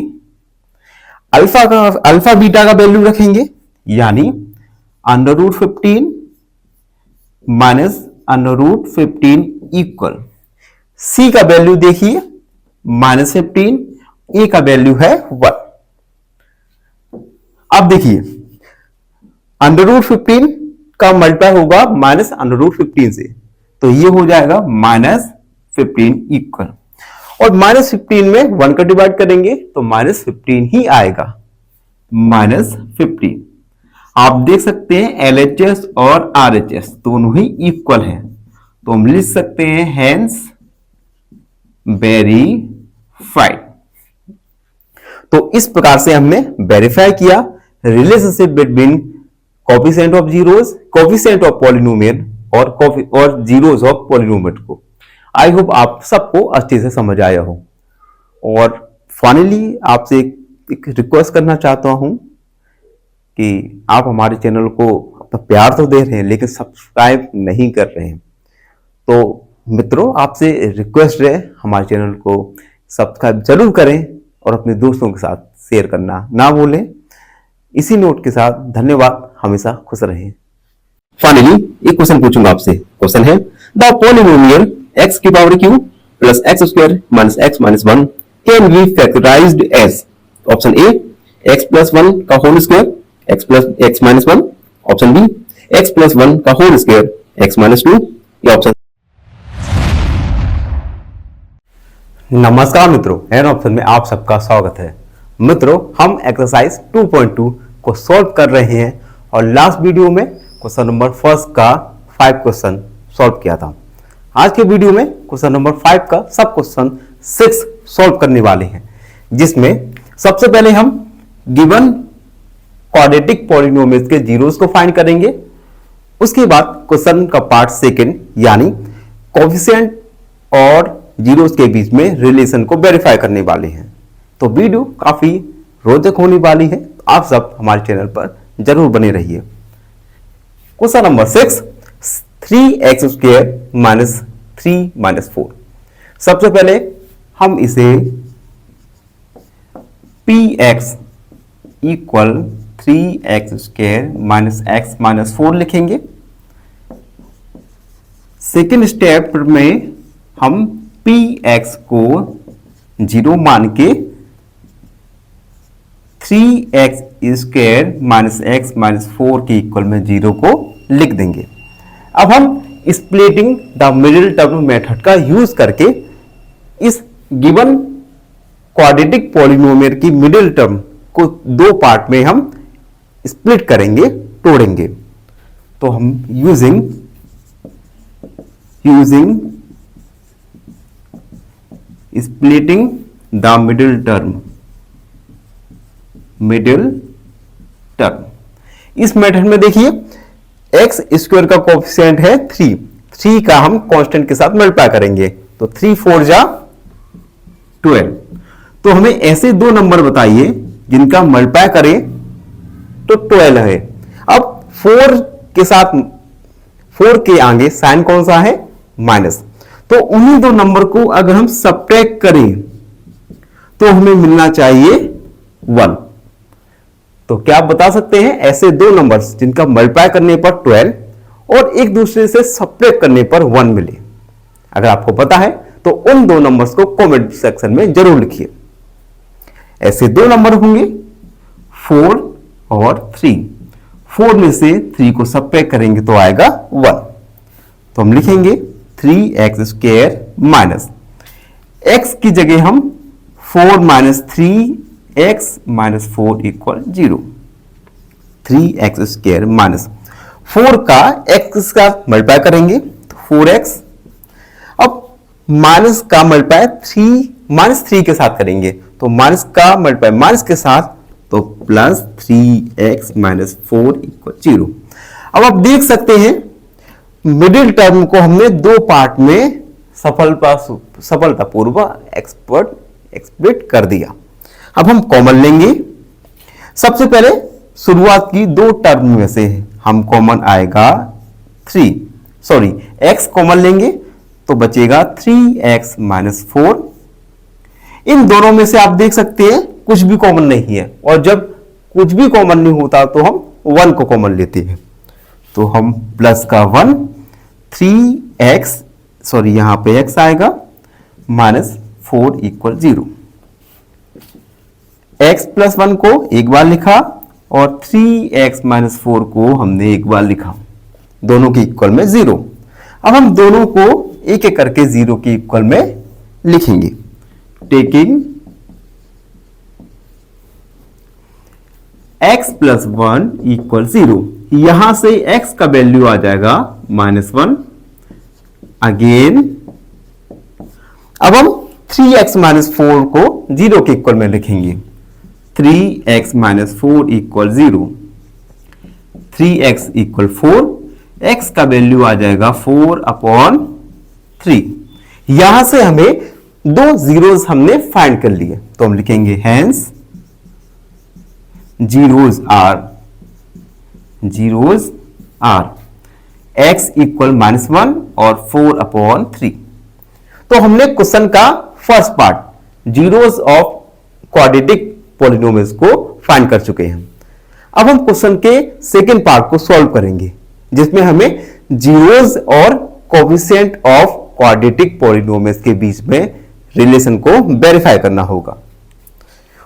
अल्फा बीटा का वैल्यू रखेंगे, यानी √15 माइनस √15 इक्वल C का वैल्यू देखिए -15, A का वैल्यू है 1। अब देखिए √15 का मल्टीप्लाई होगा -√15 से, तो ये हो जाएगा -15 इक्वल, और -15 में 1 का डिवाइड करेंगे तो -15 ही आएगा, -15। आप देख सकते हैं LHS और RHS दोनों ही इक्वल हैं, तो हम लिख सकते हैं हेंस वेरीफाइड। तो इस प्रकार से हमने वेरीफाई किया relationship between coefficient of zeros, coefficient of polynomial और जीरोस ऑफ पॉलिनोमियल को। आई होप आप सबको अच्छे से समझ आया हो। और फाइनली आपसे एक रिक्वेस्ट करना चाहता हूं कि आप हमारे चैनल को अपना प्यार तो दे रहे हैं लेकिन सब्सक्राइब नहीं कर रहे हैं। तो मित्रों, आपसे रिक्वेस्ट है हमारे चैनल को सब्सक्राइब जरूर करें और अपने दोस्तों के साथ शेयर करना ना भूलें। इसी नोट के साथ धन्यवाद, हमेशा खुश रहें। फाइनली एक क्वेश्चन पूछूंगा आपसे। क्वेश्चन है द पॉलिनोमियल x की power Q plus x square minus x minus 1 can be factorised as. Option A x plus 1 का whole square x plus x minus 1, option B x plus 1 का whole square x minus 2, या option. नमस्कार मित्रों, an option में आप सबका स्वागत है। मित्रों, हम एक्सरसाइज 2.2 को सॉल्व कर रहे हैं और लास्ट वीडियो में क्वेश्चन नंबर 1 का 5 क्वेश्चन सॉल्व किया था। आज के वीडियो में क्वेश्चन नंबर 5 का सब क्वेश्चन 6 सॉल्व करने वाले हैं, जिसमें सबसे पहले हम गिवन क्वाड्रेटिक पॉलिनोमियल्स के जीरोस को फाइंड करेंगे। उसके बाद क्वेश्चन का पार्ट सेकंड यानी कोफिशिएंट और जीरोस के बीच में रिलेशन को वेरीफाई करने वाले हैं। तो वीडियो काफी रोचक होने वाली है, आप सब हमारे चैनल पर जरूर बने रहिए। Question number 6, 3x square minus 3 minus 4। सबसे पहले हम इसे px equal 3x square minus x minus 4 लिखेंगे। सेकेंड स्टेप में हम px को 0 मान के 3x square minus x minus 4 के इक्वल में 0 को लिख देंगे। अब हम splitting the middle term method का यूज करके इस गिवन क्वाड्रेटिक पॉलिनोमियल की मिडिल टर्म को 2 पार्ट में हम स्प्लिट करेंगे, तोड़ेंगे। तो हम using splitting the middle term इस मेथड में देखिए एक्स स्क्वायर का कोफिशिएंट है 3 का हम कांस्टेंट के साथ मल्टीप्लाई करेंगे, तो 3 4 जा 12। तो हमें ऐसे 2 नंबर बताइए जिनका मल्टीप्लाई करें तो 12 है। अब 4 के साथ 4 के आगे साइन कौन सा है, माइनस। तो उन्हीं 2 नंबर को अगर हम सब्ट्रैक्ट करें तो हमें मिलना चाहिए 1। तो क्या आप बता सकते हैं ऐसे 2 नंबर्स जिनका मल्टीप्लाई करने पर 12 और एक दूसरे से सब्ट्रैक्ट करने पर 1 मिले? अगर आपको पता है तो उन 2 नंबर्स को कमेंट सेक्शन में जरूर लिखिए। ऐसे 2 नंबर होंगे 4 और 3। 4 में से 3 को सब्ट्रैक्ट करेंगे तो आएगा 1। तो हम लिखेंगे 3x स्क्वायर माइनस x की जगह हम 4 minus 3x minus 4 equal 0। 3x square minus 4 का x का मल्टीप्लाई करेंगे तो 4x। अब माइनस का मल्टीप्लाई माइनस 3 के साथ करेंगे तो माइनस का मल्टीप्लाई माइनस के साथ, तो प्लस 3x माइनस 4 इक्वल 0। अब आप देख सकते हैं मिडिल टर्म को हमने 2 पार्ट में सफलतापूर्वक एक्सप्लिट कर दिया। अब हम कॉमन लेंगे। सबसे पहले शुरुआत की दो टर्म में से हम कॉमन आएगा x कॉमन लेंगे तो बचेगा 3x माइनस 4। इन दोनों में से आप देख सकते हैं कुछ भी कॉमन नहीं है, और जब कुछ भी कॉमन नहीं होता तो हम 1 को कॉमन लेते हैं। तो हम प्लस का 1 3x यहां पे x आएगा माइनस 4 इक्वल 0। x प्लस 1 को एक बार लिखा और 3x माइनस 4 को हमने एक बार लिखा, दोनों के इक्वल में 0। अब हम दोनों को एक एक करके 0 के इक्वल में लिखेंगे। टेकिंग x प्लस 1 इक्वल 0, यहां से x का वैल्यू आ जाएगा -1 अगेन। अब हम 3x माइनस 4 को 0 के इक्वल में लिखेंगे। 3x minus 4 equal 0, 3x equal 4, x का वैल्यू आ जाएगा 4/3। यहां से हमें दो जीरोस हमने फाइंड कर लिए, तो हम लिखेंगे hence zeros are x equal -1 और 4/3। तो हमने क्वेश्चन का first part zeros of quadratic polynomials को फाइंड कर चुके हैं। अब हम क्वेश्चन के सेकेंड पार्ट को सॉल्व करेंगे, जिसमें हमें जीरोस और कोएफिशिएंट ऑफ क्वाड्रेटिक पॉलिनोमियल्स के बीच में रिलेशन को वेरीफाई करना होगा।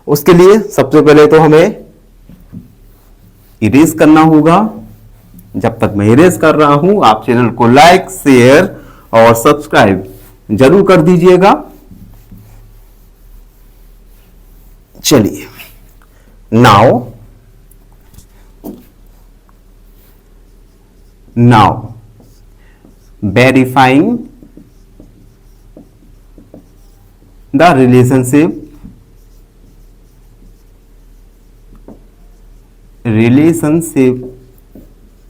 उसके लिए सबसे पहले तो हमें इरेज करना होगा। जब तक मैं इरेज कर रहा हूं आप चैनल को लाइक, शेयर और सब्सक्राइब जरूर कर दीजिएगा। चलिए now verifying the relationship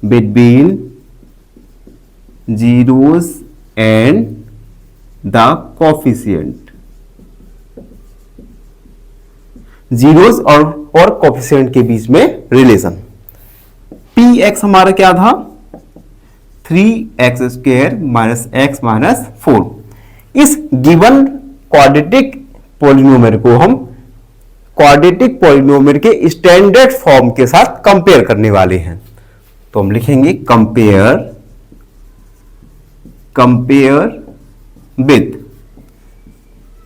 between zeros and the coefficient। Zeros और कोएफिशिएंट के बीच में रिलेशन। px हमारा क्या था 3x square minus x minus 4। इस गिवन क्वाड्रेटिक पॉलिनोमियल को हम क्वाड्रेटिक पॉलिनोमियल के स्टैंडर्ड फॉर्म के साथ कंपेयर करने वाले हैं। तो हम लिखेंगे compare with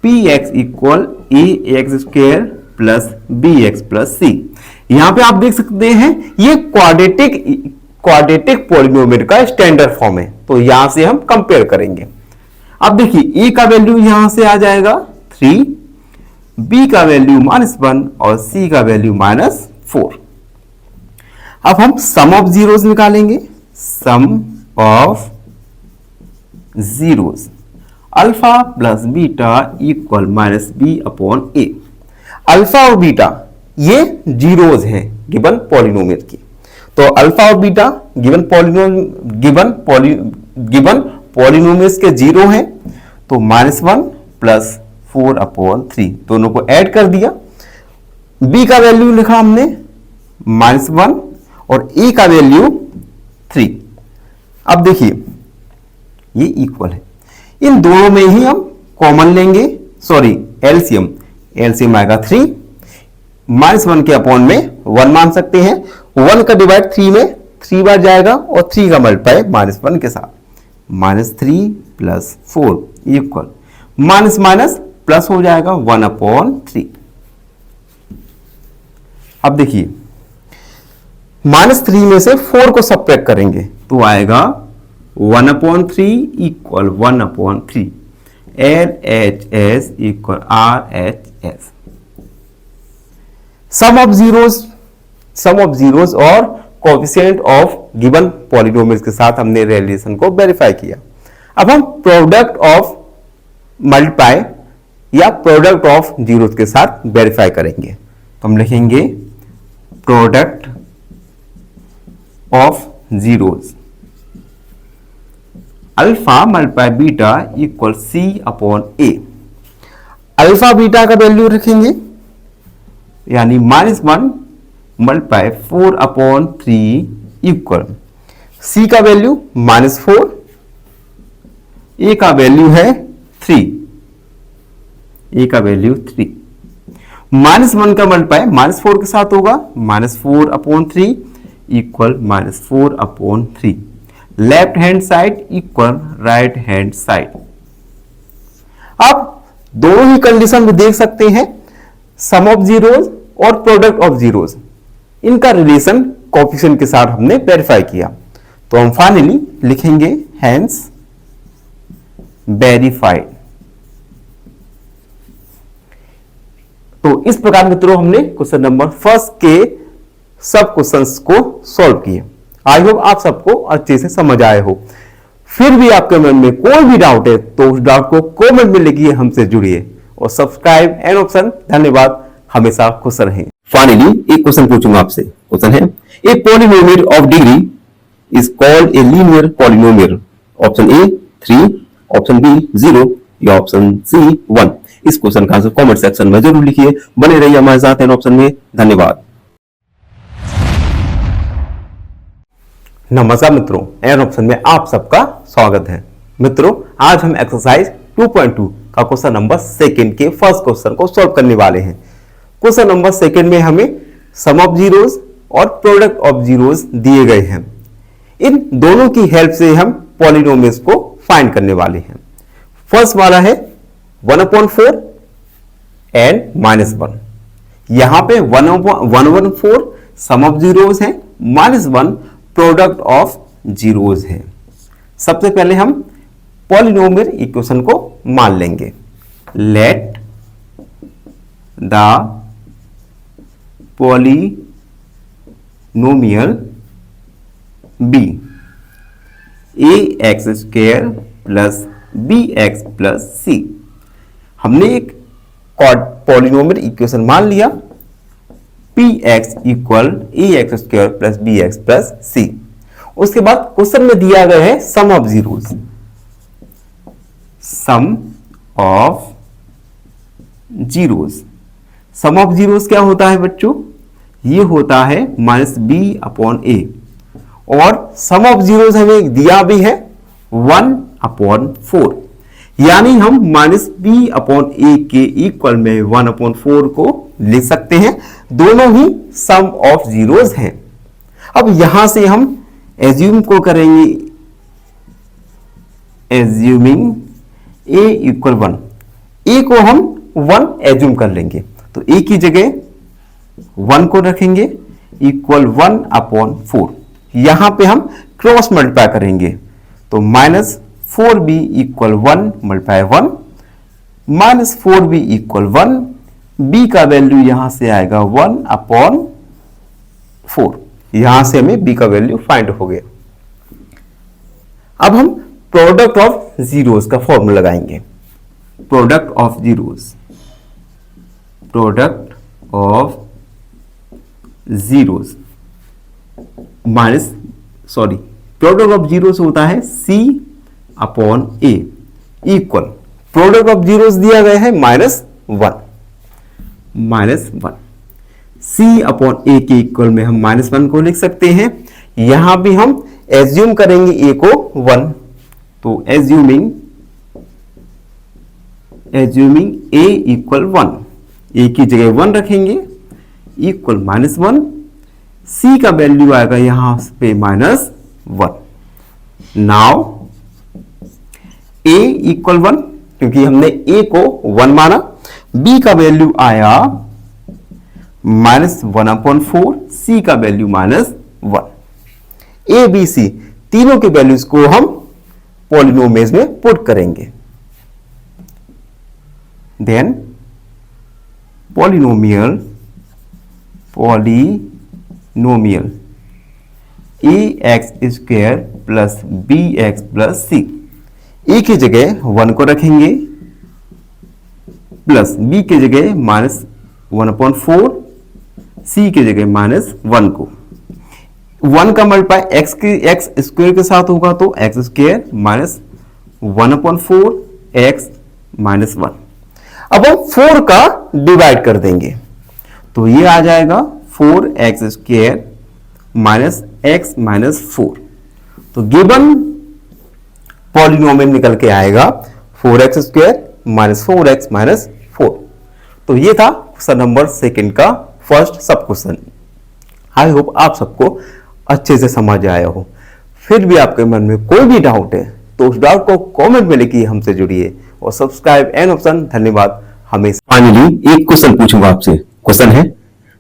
px equal ax square plus bx plus c। यहां पे आप देख सकते हैं ये क्वाड्रेटिक पॉलिनोमियल का स्टैंडर्ड फॉर्म है, तो यहां से हम कंपेयर करेंगे। अब देखिए a का वैल्यू यहां से आ जाएगा 3, b का वैल्यू -1 और c का वैल्यू -4। अब हम सम ऑफ जीरोस निकालेंगे। Sum of zeros alpha plus beta equal -b/a। Alpha और बीटा ये जीरोस हैं गिवन पॉलिनोमियल की, तो अल्फा और बीटा गिवन पॉलिनोमियल्स के जीरो हैं, तो -1 प्लस 4/3 दोनों को ऐड कर दिया। b का वैल्यू लिखा हमने -1 और a का वैल्यू 3। अब देखिए ये इक्वल है, इन दोनों में ही हम कॉमन लेंगे, एलसीएम आएगा 3, -1 के अपॉन में 1 मान सकते हैं। 1 का डिवाइड 3 में 3 बार जाएगा और 3 का मल्टीप्लाई -1 के साथ, -3 plus 4 equal minus minus plus हो जाएगा 1/3। अब देखिए -3 में से 4 को सब्ट्रैक्ट करेंगे तो आएगा 1/3 equal 1/3। LHS equal RHS। Sum of zeros और कोएफिशिएंट ऑफ गिवन पॉलिनोमियल्स के साथ हमने रिलेशन को वेरीफाई किया। अब हम प्रोडक्ट ऑफ मल्टीप्लाई या प्रोडक्ट ऑफ जीरोस के साथ वेरीफाई करेंगे, तो हम लिखेंगे product of zeros alpha multiply beta equal C/A। Alpha beta का वैल्यू रखेंगे यानी -1 मल्टीप्लाई 4/3 इक्वल c का वैल्यू -4, a का वैल्यू है 3, a का वैल्यू 3। -1 का मल्टीप्लाई -4 के साथ होगा, -4/3 equal -4/3। Left hand side equal right hand side. आप दोनों ही कंडीशन में देख सकते हैं, सम ऑफ जीरोज और प्रोडक्ट ऑफ जीरोज, इनका रिलेशन कोएफिशिएंट के साथ हमने वेरीफाई किया। तो हम फाइनली लिखेंगे हेंस वेरीफाइड। तो इस प्रकार मित्रों हमने क्वेश्चन नंबर फर्स्ट के सब क्वेश्चंस को सॉल्व किए। आई होप आप सबको अच्छे से समझ आए हो। फिर भी आपके मन में कोई भी डाउट है तो उस डाउट को कमेंट में लिखिए, हमसे जुड़िए और सब्सक्राइब एंड ऑप्शन धन्यवाद, हमेशा खुश रहें। फाइनली एक क्वेश्चन पूछूंगा आपसे। क्वेश्चन है, a polynomial of degree is called a linear polynomial. Option A 3, option B 0 या ऑप्शन सी 1। इस क्वेश्चन का आंसर कमेंट सेक्शन में जरूर लिखिए। बने रहिए हमारे साथ एन ऑप्शन में। धन्यवाद। नमस्कार मित्रों, एन ऑप्शन में आप सबका स्वागत है। मित्रों आज हम एक्सरसाइज 2.2 का क्वेश्चन नंबर सेकंड के फर्स्ट क्वेश्चन को सॉल्व करने वाले हैं। क्वेश्चन नंबर सेकंड में हमें सम ऑफ जीरोज और प्रोडक्ट ऑफ जीरोज दिए गए हैं। इन दोनों की हेल्प से हम पॉलिनोमियल्स को फाइंड करने वाले हैं। फर्स्ट वाला है 1/4 एंड -1। यहां पे 1/4 सम ऑफ जीरोज है, -1 प्रोडक्ट ऑफ जीरोज है। सबसे पहले हम पॉलिनोमियल इक्वेशन को मान लेंगे। Let the polynomial be ax² plus bx plus c। हमने एक पॉलिनोमियल इक्वेशन मान लिया, px equal ax² plus bx plus c। उसके बाद क्वेश्चन में दिया गया है sum of zeros. Sum of zeros, sum of zeros क्या होता है बच्चों? ये होता है -b/a और सम ऑफ जीरोज हमें दिया भी है 1/4, यानी हम -b/a के इक्वल में 1/4 को लिख सकते हैं। दोनों ही सम ऑफ जीरोज हैं। अब यहां से हम एज्यूम को करेंगे, एज्यूमिंग a इक्वल 1। a को हम 1 एज्यूम कर लेंगे, तो a की जगह 1 को रखेंगे इक्वल 1/4। यहां पे हम क्रॉस मल्टीप्लाई करेंगे, तो -4b equal 1 multiply 1, -4b equal 1, b का वैल्यू यहां से आएगा 1/4। यहां से हमें b का वैल्यू फाइंड हो गया। अब हम प्रोडक्ट ऑफ जीरोस का फॉर्मूला लगाएंगे। Product of zeros, product of zeros product of zeros होता है c/a equal, product of zeros दिया गया है -1, c/a के इक्वल में हम -1 को लिख सकते हैं। यहां भी हम एज्यूम करेंगे a को 1, तो एज्यूमिंग a इक्वल 1, a की जगह 1 रखेंगे इक्वल -1, c का वैल्यू आएगा यहां पे -1। नाउ a इक्वल 1, क्योंकि हमने a को 1 माना, b का वैल्यू आया -1/4, c का वैल्यू -1। a b c तीनों के वैल्यूज को हम पॉलिनोमियल्स में पुट करेंगे। Then polynomial ax² plus bx plus c। a की जगह 1 को रखेंगे प्लस b की जगह -1/4, c की जगह -1 को। 1 का मल्टीप्लाई x स्क्वायर के साथ होगा, तो x² -1/4 x -1। अब हम 4 का डिवाइड कर देंगे, तो ये आ जाएगा 4x² माइनस x माइनस 4। तो गिवन पॉलिनोमियल निकल के आएगा 4x² माइनस 4x माइनस 4। तो ये था क्वेश्चन नंबर सेकंड का फर्स्ट सब क्वेश्चन। आई होप आप सबको अच्छे से समझ आया हो। फिर भी आपके मन में कोई भी डाउट है तो उस डाउट को कमेंट में लिखिए, हमसे जुड़िए और सब्सक्राइब एन ऑप्शन धन्यवाद हमें। फाइनली एक क्वेश्चन पूछूंगा आपसे। क्वेश्चन है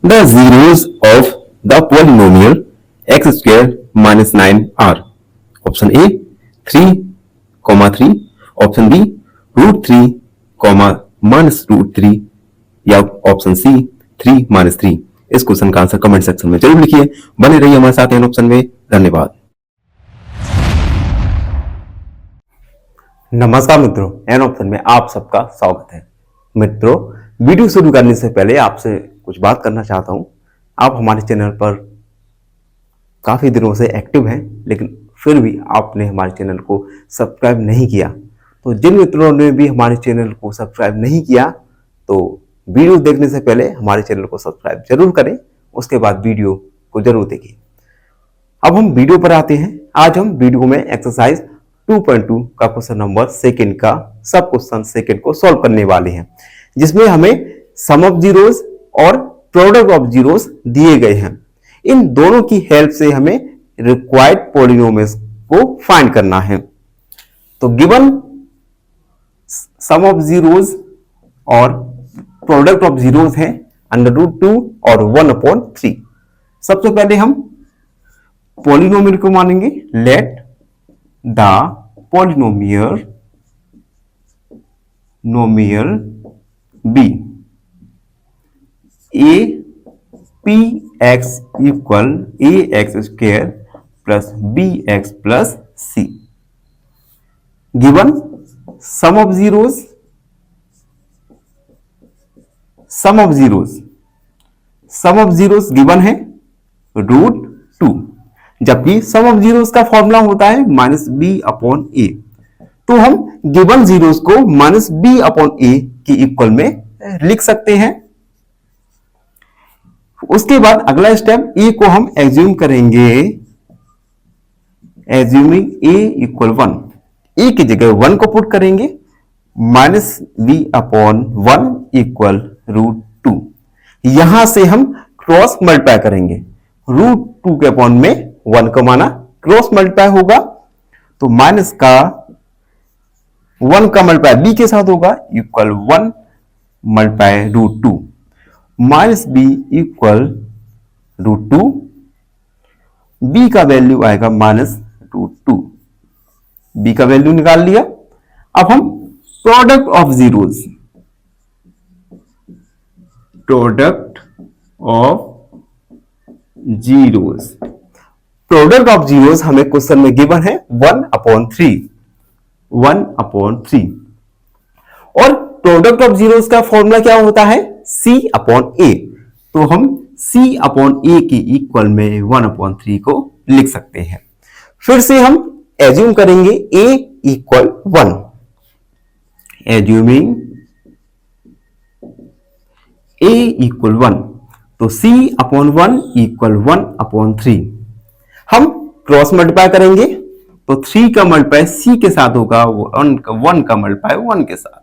the zeros of the polynomial x² minus 9r। Option A 3,3, option B √3, minus √3 या ऑप्शन सी 3 माइनस 3। इस क्वेश्चन का आंसर कमेंट सेक्शन में जरूर लिखिए। बने रहिए हमारे साथ एन ऑप्शन में। धन्यवाद। नमस्कार मित्रों, एन ऑप्शन में आप सबका स्वागत है। मित्रों, वीडियो शुरू करने से पहले आपसे कुछ बात करना चाहता हूं। आप हमारे चैनल पर काफी दिनों से एक्टिव हैं, लेकिन फिर भी आपने हमारे चैनल को सब्सक्राइब नहीं किया। तो जिन मित्रों ने भी हमारे चैनल को सब्सक्राइब नहीं किया तो वीडियो देखने से पहले हमारे चैनल को सब्सक्राइब जरूर करें, उसके बाद वीडियो को जरूर देखिए। अब हम वीडियो पर आते हैं। आज हम वीडियो में एक्सरसाइज 2.2 का क्वेश्चन नंबर सेकंड का सब क्वेश्चन सेकंड को सॉल्व करने वाले हैं, जिसमें हमें सम ऑफ जीरोस और प्रोडक्ट ऑफ जीरोस दिए गए हैं। इन दोनों की हेल्प से हमें रिक्वायर्ड पॉलिनोमियल्स को फाइंड करना है। तो गिवन सम ऑफ जीरोस और प्रोडक्ट ऑफ जीरोस है √2 और 1/3। सबसे पहले हम पॉलिनोमियल को मानेंगे। Let the polynomial be px equal ax² plus bx plus c। Given sum of zeros given है √2, जबकि सम ऑफ जीरोस का फॉर्मूला होता है -b/a। तो हम गिवन जीरोस को -b/a की इक्वल में लिख सकते हैं। उसके बाद अगला स्टेप a को हम एज्यूम करेंगे, एज्यूमिंग a इक्वल 1। a की जगह 1 को पुट करेंगे, -b/1 इक्वल √2। यहां से हम क्रॉस मल्टीप्लाई करेंगे। √2 के अपॉन में 1 का माना क्रॉस मल्टीप्लाई होगा, तो माइनस का 1 का मल्टीप्लाई b के साथ होगा equal 1 multiply √2 minus b equal √2। b का वैल्यू आएगा -√2। b का वैल्यू निकाल लिया। अब हम प्रोडक्ट ऑफ जीरोस हमें क्वेश्चन में गिवन है 1/3 और प्रोडक्ट ऑफ जीरोस का फॉर्मूला क्या होता है c/a। तो हम c/a की इक्वल में 1/3 को लिख सकते हैं। फिर से हम एज्यूम करेंगे a equal 1, assuming a equal 1, तो c/1 इक्वल 1/3। हम क्रॉस मल्टीप्लाई करेंगे, तो 3 का मल्टीप्लाई c के साथ होगा, 1 का मल्टीप्लाई 1 के साथ।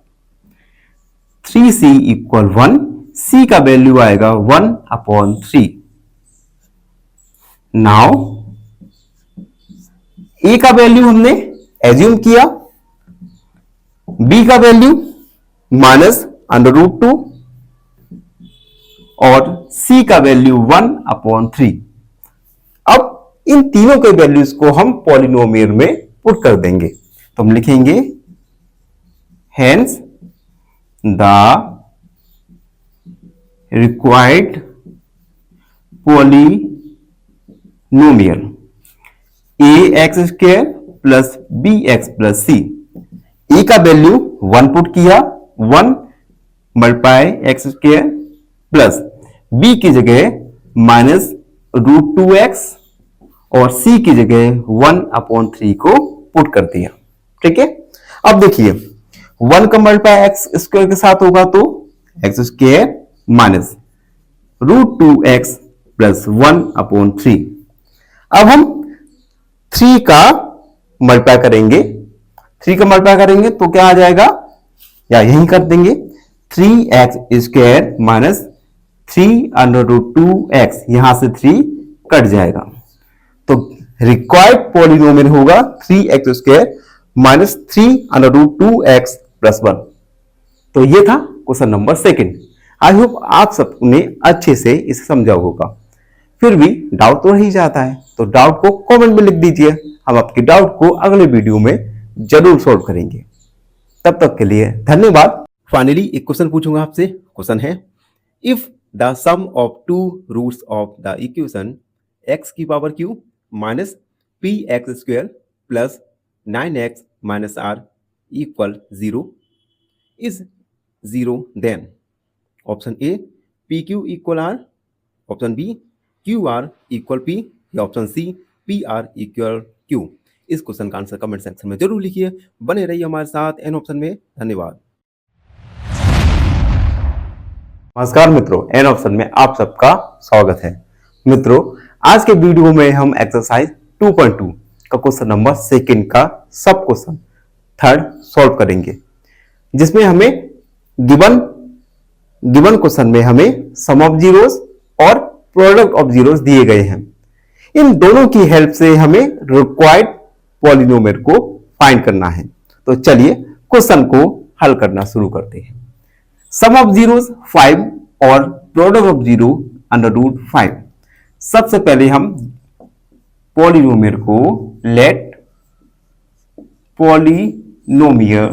3c इक्वल 1, c का वैल्यू आएगा 1/3। नाउ a का वैल्यू हमने एज्यूम किया, b का वैल्यू -√2 और c का वैल्यू 1/3। अब इन तीनों के वैल्यूज को हम पॉलिनोमियल में पुट कर देंगे। तो हम लिखेंगे hence the required polynomial ax² plus bx plus c। a का वैल्यू 1 पुट किया, 1 मल्टीप्लाई x² प्लस b की जगह -√2x और c की जगह 1/3 को पुट कर दिया। ठीक है, अब देखिए 1 का मल्टीप्लाई x² के साथ होगा तो x² माइनस √2x प्लस 1/3। अब हम 3 का मल्टीप्लाई करेंगे, 3 का मल्टीप्लाई करेंगे तो क्या आ जाएगा, या यही कर देंगे, 3x² माइनस 3√2x, यहां से 3 कट जाएगा, तो रिक्वायर्ड पॉलिनोमियल होगा 3x² माइनस 3√2x प्लस 1। तो ये था क्वेश्चन नंबर 2। आई होप आप सबने अच्छे से इसे समझा होगा। फिर भी डाउट तो रह ही जाता है, तो डाउट को कमेंट में लिख दीजिए, हम आपके डाउट को अगले वीडियो में जरूर सॉल्व करेंगे। तब तक के लिए धन्यवाद। फाइनली एक क्वेश्चन पूछूंगा आपसे। क्वेश्चन है, if the sum of two roots of the equation x की power q minus px² plus 9x minus r equal 0 is 0, then option A pq equal r, option B qr equal p, या option C pr equal q। इस question का answer comment section में जरूर लिखिए। बने रहिए हमारे साथ एन ऑप्शन में। धन्यवाद। नमस्कार मित्रों, एन ऑप्शन में आप सबका स्वागत है। मित्रों, आज के वीडियो में हम एक्सरसाइज 2.2 का क्वेश्चन नंबर 2 का सब क्वेश्चन 3rd सॉल्व करेंगे, जिसमें हमें गिवन क्वेश्चन में हमें सम ऑफ जीरोस और प्रोडक्ट ऑफ जीरोस दिए गए हैं। इन दोनों की हेल्प से हमें रिक्वायर्ड पॉलिनोमियल को फाइंड करना है। तो चलिए क्वेश्चन को हल करना शुरू करते हैं। सम ऑफ जीरोस 5 और प्रोडक्ट ऑफ जीरो √5। सबसे पहले हम पॉलिनोमियल को let polynomial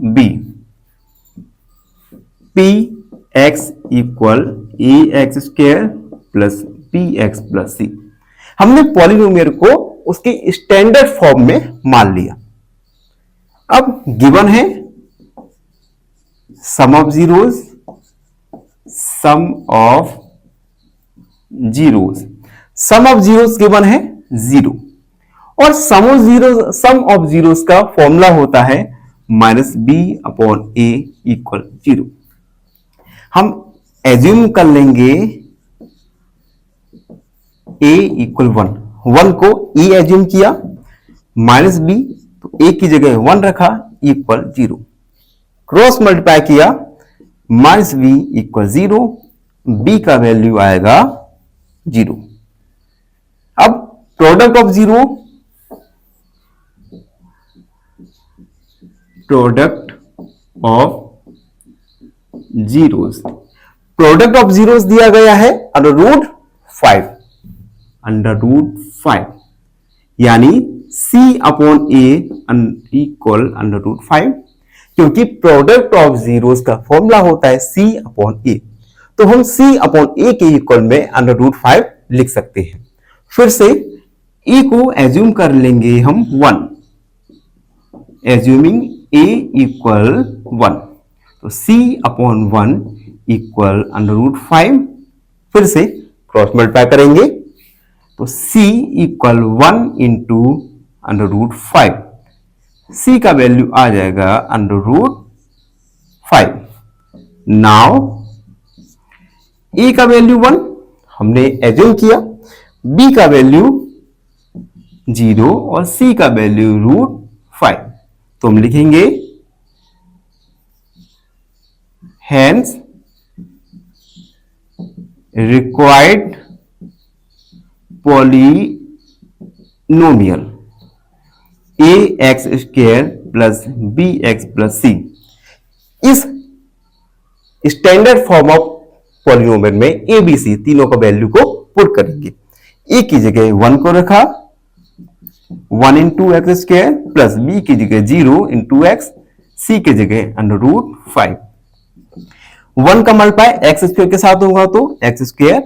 be px equal ax² plus px plus c। हमने पॉलिनोमियल को उसके स्टैंडर्ड फॉर्म में मान लिया। अब गिवन है सम ऑफ जीरोस गिवन है 0, और सम ऑफ जीरोस का फॉर्मूला होता है -b/a इक्वल 0। हम एज्यूम कर लेंगे a इक्वल 1 को e एज्यूम किया, -b तो a की जगह 1 रखा इक्वल 0, क्रॉस मल्टीप्लाई किया, -b इक्वल 0, b का वैल्यू आएगा 0। अब प्रोडक्ट ऑफ जीरोस दिया गया है √5, यानी c/a इक्वल √5, क्योंकि प्रोडक्ट ऑफ जीरोस का फॉर्मूला होता है c/a, तो हम c/a के इक्वल में √5 लिख सकते हैं। फिर से e को एज्यूम कर लेंगे हम 1, एज्यूमिंग a इक्वल 1, तो c/1 इक्वल √5। फिर से क्रॉस मल्टीप्लाई करेंगे तो c इक्वल 1 इंटू √5, c का वैल्यू आ जाएगा √5। नाउ a का वैल्यू 1 हमने एज्यूम किया, b का वैल्यू 0 और c का वैल्यू √5, तो हम लिखेंगे hence required polynomial ax² plus bx plus c। इस स्टैंडर्ड फॉर्म ऑफ पॉलिनोमियल में a b c तीनों का वैल्यू को पुट करेंगे। a की जगह 1 को रखा, 1 इंटू x² प्लस b की जगह 0 इंटू x, c की जगह √5। 1 का मल्टीप्लाई x² के साथ होगा तो x²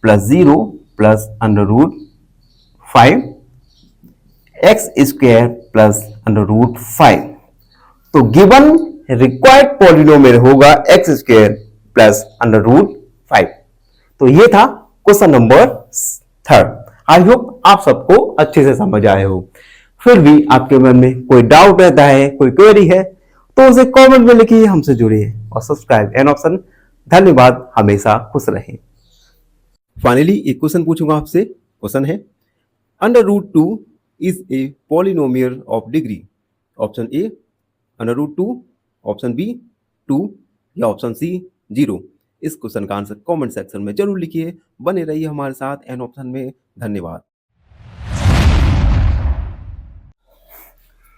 plus 0 plus √5 x² plus √5। तो गिवन रिक्वायर्ड पॉलिनोमियल होगा x² प्लस √5। तो ये था question number 3rd। I hope आप सबको अच्छे से समझ आए हो। फिर भी आपके मन में कोई डाउट रहता है, कोई क्वेरी है, तो उसे कमेंट में लिखिए, हमसे जुड़िए और सब्सक्राइब एन ऑप्शन। धन्यवाद। हमेशा खुश रहें। फाइनली एक क्वेश्चन पूछूंगा आपसे। क्वेश्चन है under root 2 is a polynomial of degree. Option A under root 2, option B 2 या ऑप्शन सी 0। इस क्वेश्चन का आंसर कमेंट सेक्शन में जरूर लिखिए। बने रहिए हमारे साथ एन ऑप्शन में। धन्यवाद।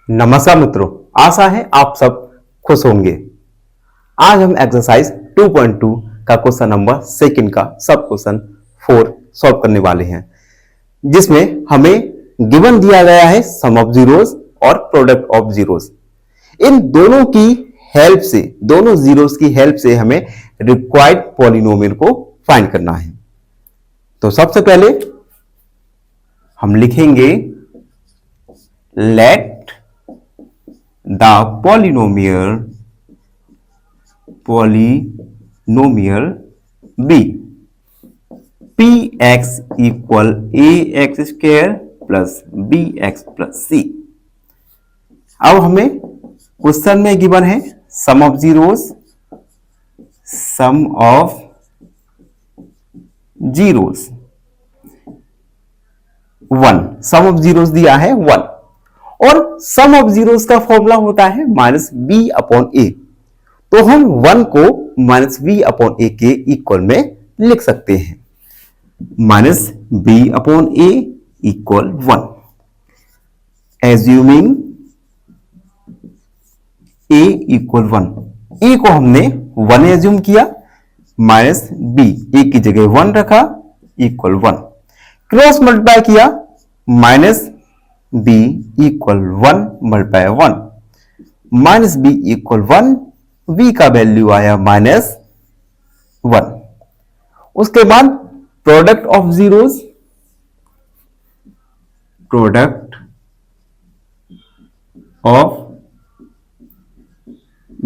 नमस्कार मित्रों, आशा है आप सब खुश होंगे। आज हम एक्सरसाइज 2.2 का क्वेश्चन नंबर सेकंड का सब क्वेश्चन 4 सॉल्व करने वाले हैं, जिसमें हमें गिवन दिया गया है सम ऑफ जीरोस और प्रोडक्ट ऑफ जीरोस। इन दोनों की हेल्प से, दोनों जीरोस की हेल्प से हमें रिक्वायर्ड पॉलिनोमियल को फाइंड करना है। तो सबसे पहले हम लिखेंगे let the polynomial be px equal ax square plus bx plus c। अब हमें क्वेश्चन में गिवन है sum of zeros, sum of zeros 1, sum of zeros दिया है 1, और सम ऑफ जीरोस का फॉर्मूला होता है माइनस बी अपॉन ए। तो हम 1 को माइनस बी अपॉन ए के इक्वल में लिख सकते हैं। माइनस बी अपॉन ए इक्वल 1, एज्यूमिंग ए इक्वल 1। ए को हमने 1 एज्यूम किया, माइनस बी ए की जगह 1 रखा इक्वल 1। क्रॉस मल्टीप्लाई किया, minus b equal 1 multiply 1, minus b equal 1, b का वैल्यू आया माइनस 1। उसके बाद product of zeros, product of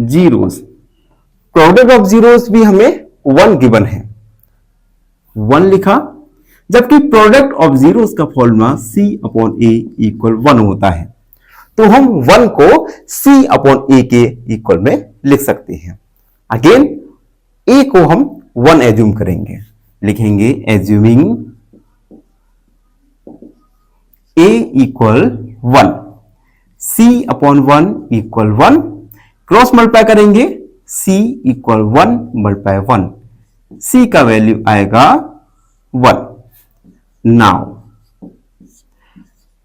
zeros, product of zeros भी हमें 1 गिवन है, 1 लिखा, जबकि प्रोडक्ट ऑफ जीरोस का formula c upon a equal 1 होता है। तो हम 1 को c अपॉन a के इक्वल में लिख सकते हैं। अगेन a को हम 1 एज्यूम करेंगे, लिखेंगे assuming a equal 1, c upon 1 equal 1, cross multiply करेंगे, c इक्वल 1 मल्टीप्लाई 1, c का वैल्यू आएगा 1। नाउ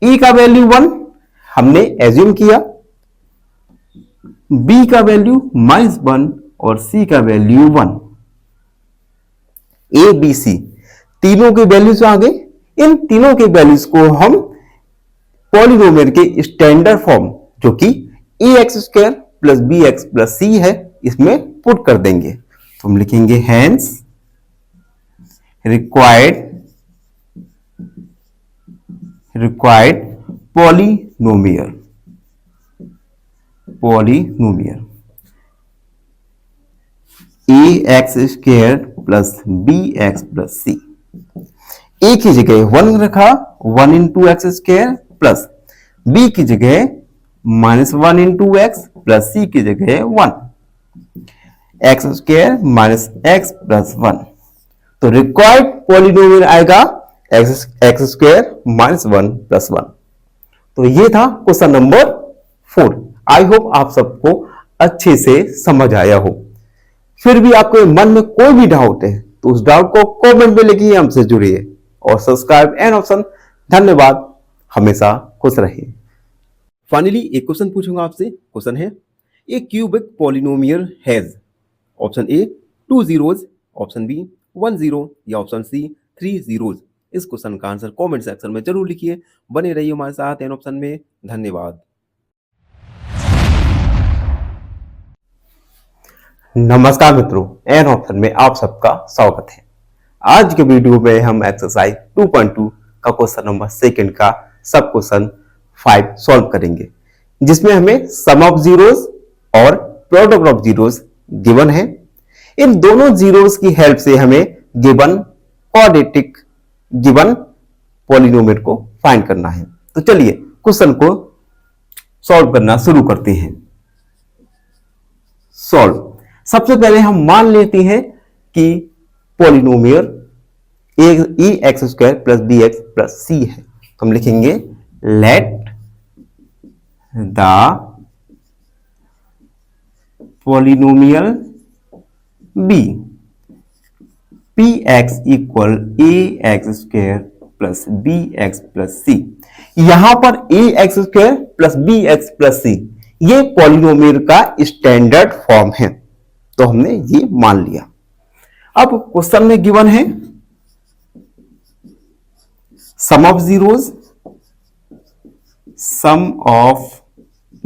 e का वैल्यू 1 हमने एज्यूम किया, b का वैल्यू -1 और c का वैल्यू 1। a b c तीनों के वैल्यूज आ गए। इन तीनों के वैल्यूज को हम पॉलिनोमियल के स्टैंडर्ड फॉर्म, जो कि ax square plus bx plus c है, इसमें पुट कर देंगे। तो हम लिखेंगे hence required polynomial ax square plus bx plus c। a की जगह 1 रखा, 1 into x square, plus b की जगह -1 इंटू एक्स प्लस c की जगह 1, x square minus x plus 1। तो रिक्वायर्ड पॉलिनोमियल आएगा एक्स स्क्वायर -1 प्लस 1। तो ये था क्वेश्चन नंबर 4। आई होप आप सबको अच्छे से समझ आया हो। फिर भी आपके मन में कोई भी डाउट है तो उस डाउट को कमेंट में लिखिए, हमसे जुड़िए और सब्सक्राइब एन ऑप्शन। धन्यवाद, हमेशा खुश रहिए। फाइनली एक क्वेश्चन पूछूंगा आपसे। क्वेश्चन है a cubic polynomial has option A 2 zeros, option B 1 0 या ऑप्शन सी 3 zeros। इस क्वेश्चन का आंसर कमेंट सेक्शन में जरूर लिखिए। बने रहिए हमारे साथ एन ऑप्शन में। धन्यवाद। नमस्कार मित्रों, एन ऑप्शन में आप सबका स्वागत है। आज के वीडियो में हम एक्सरसाइज 2.2 का क्वेश्चन नंबर सेकंड का सब क्वेश्चन 5 सॉल्व करेंगे, जिसमें हमें सम ऑफ जीरोस और प्रोडक्ट ऑफ जीरोस गिवन है। इन दोनों जीरोस की हेल्प से हमें गिवन क्वाड्रेटिक गिवन पॉलिनोमियल को फाइंड करना है। तो चलिए क्वेश्चन को सॉल्व करना शुरू करते हैं। सॉल्व। सबसे पहले हम मान लेते हैं कि polynomial A X square plus B X plus C है, तो हम लिखेंगे let the polynomial be P x equal A X square plus B X plus C. यहां पर A X square plus B X plus C ये polynomial का standard form है, तो हमने ये मान लिया। अब क्वेश्चन में गिवन है सम ऑफ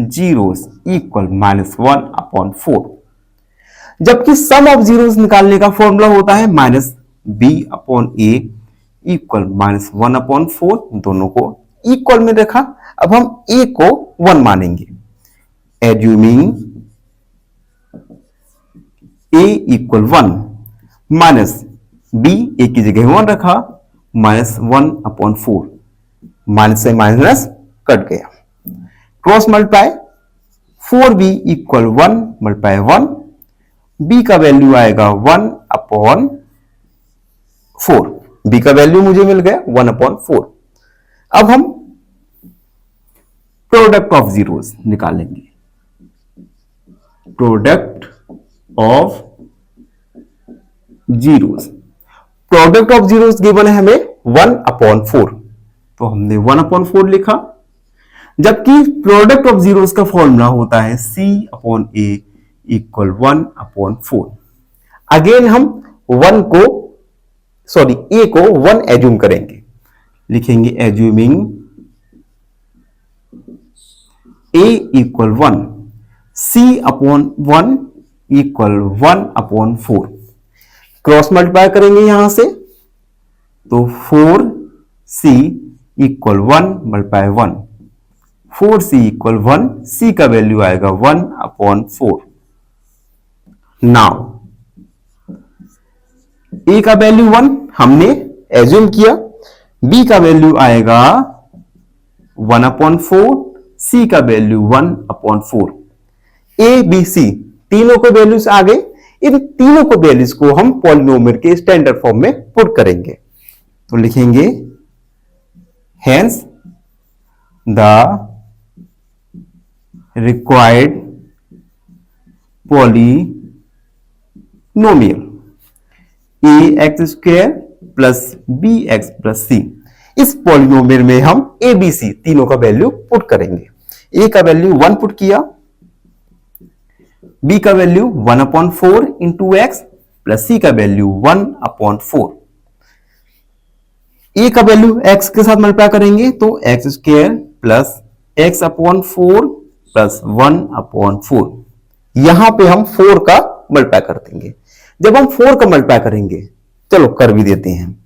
जीरोस इक्वल -1/4, जबकि सम ऑफ जीरोस निकालने का फॉर्मूला होता है -b/a इक्वल -1/4। दोनों को इक्वल में रखा, अब हम a को 1 मानेंगे, assuming a equal 1 minus b a की जगह 1 रखा, -1/4, माइनस से माइनस कट गया, cross multiply 4b equal 1 multiply 1, b का वैल्यू आएगा 1/4, b का वैल्यू मुझे मिल गया 1/4। अब हम प्रोडक्ट ऑफ जीरोस निकालेंगे, product of zeros, product of zeros given है हमें 1/4, तो हमने 1/4 लिखा, जबकि प्रोडक्ट ऑफ जीरोस का फॉर्मूला होता है c/a इक्वल 1/4। अगेन हम a को 1 एज्यूम करेंगे, लिखेंगे assuming a equal 1, c/1 equal 1/4, cross multiply करेंगे यहां से, तो 4c equal 1 multiply 1, 4c equal 1, c का वैल्यू आएगा 1/4। नाउ a का वैल्यू 1 हमने एज्यूम किया, b का वैल्यू आएगा 1/4, c का वैल्यू 1/4, a b c तीनों के वैल्यूज आ गए। इन तीनों को वैल्यूज को हम पॉलिनोमियल के स्टैंडर्ड फॉर्म में पुट करेंगे, तो लिखेंगे hence the required polynomial A X square plus B X plus C. इस पॉलिनोमियल में हम ए बी सी तीनों का वैल्यू पुट करेंगे। ए का वैल्यू 1 पुट किया, बी का वैल्यू 1/4 इंटू एक्स प्लस सी का वैल्यू 1/4। ए का वैल्यू एक्स के साथ मल्टीप्लाई करेंगे तो x square plus x/4 plus 1/4। यहां पे हम 4 का मल्टीप्लाई कर देंगे। जब हम 4 का मल्टीप्लाई करेंगे, चलो कर भी देते हैं,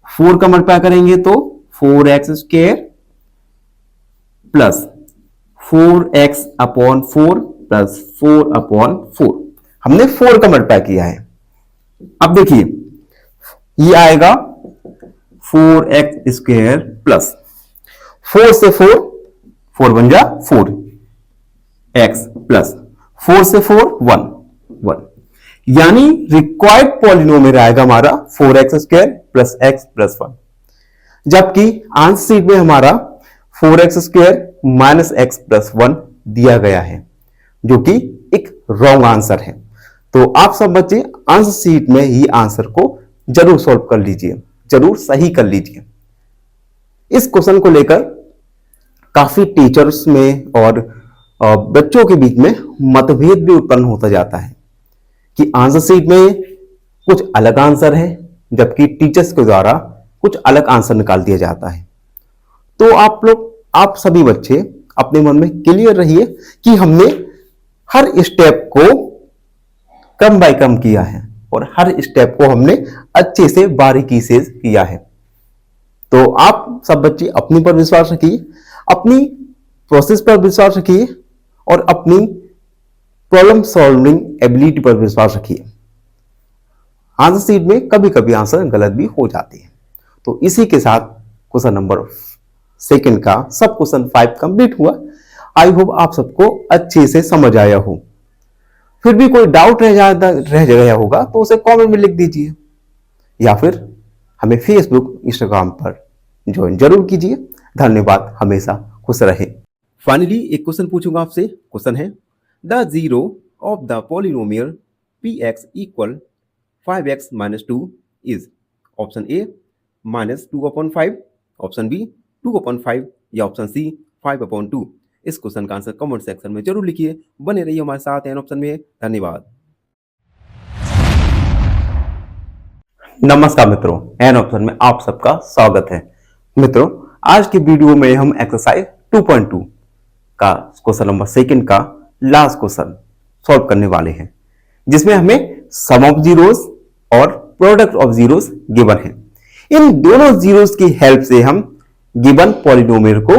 4 का मल्टीप्लाई करेंगे तो 4x square plus 4x/4 plus 4/4। हमने 4 का मल्टीप्लाई किया है। अब देखिए ये आएगा 4x स्क्वायर प्लस 4 से 4 बन जा 4 x प्लस 4 से 4 1, यानी रिक्वायर्ड पॉलिनोमियल आएगा हमारा 4x square plus x plus 1, जबकि आंसर शीट में हमारा 4x square minus x plus 1 दिया गया है, जो कि एक रॉन्ग आंसर है। तो आप सब बच्चे आंसर शीट में ही आंसर को जरूर सॉल्व कर लीजिए, जरूर सही कर लीजिए। इस क्वेश्चन को लेकर काफी टीचर्स में और बच्चों के बीच में मतभेद भी उत्पन्न होता जाता है कि आंसर शीट में कुछ अलग आंसर है, जबकि टीचर्स के द्वारा कुछ अलग आंसर निकाल दिया जाता है। तो आप सभी बच्चे अपने मन में क्लियर रहिए कि हमने हर स्टेप को कम बाय कम किया है और हर स्टेप को हमने अच्छे से बारीकी से किया है। तो आप सब बच्चे अपने पर विश्वास रखिए, अपनी प्रोसेस पर विश्वास रखिए और अपनी प्रॉब्लम सॉल्विंग एबिलिटी पर विश्वास रखिए। आंसर शीट में कभी कभी आंसर गलत भी हो जाते हैं। तो इसी के साथ क्वेश्चन नंबर 2 का सब क्वेश्चन 5 कंप्लीट हुआ। आई होप आप सबको अच्छे से समझ आया हो। फिर भी कोई डाउट रह गया होगा तो उसे कमेंट में लिख दीजिए, या फिर हमें फेसबुक, इंस्टाग्राम पर ज्वाइन जरूर कीजिए। धन्यवाद, हमेशा खुश रहे। फाइनली एक क्वेश्चन पूछूंगा आपसे। क्वेश्चन है the zero of the polynomial px equal 5x - 2 is option A -2/5, option B 2/5 या ऑप्शन सी 5/2। इस क्वेश्चन का आंसर कमेंट सेक्शन में जरूर लिखिए। बने रहिए हमारे साथ एन ऑप्शन में। धन्यवाद। नमस्कार मित्रों, एन ऑप्शन में आप सबका स्वागत है। मित्रों, आज की वीडियो में हम एक्सरसाइज 2.2 का क्वेश्चन नंबर 2 का लास्ट क्वेश्चन सॉल्व करने वाले हैं, जिसमें हमें सम ऑफ जीरोस और प्रोडक्ट ऑफ जीरोस गिवन है। इन दोनों जीरोस की हेल्प से हम गिवन पॉलिनोमियल को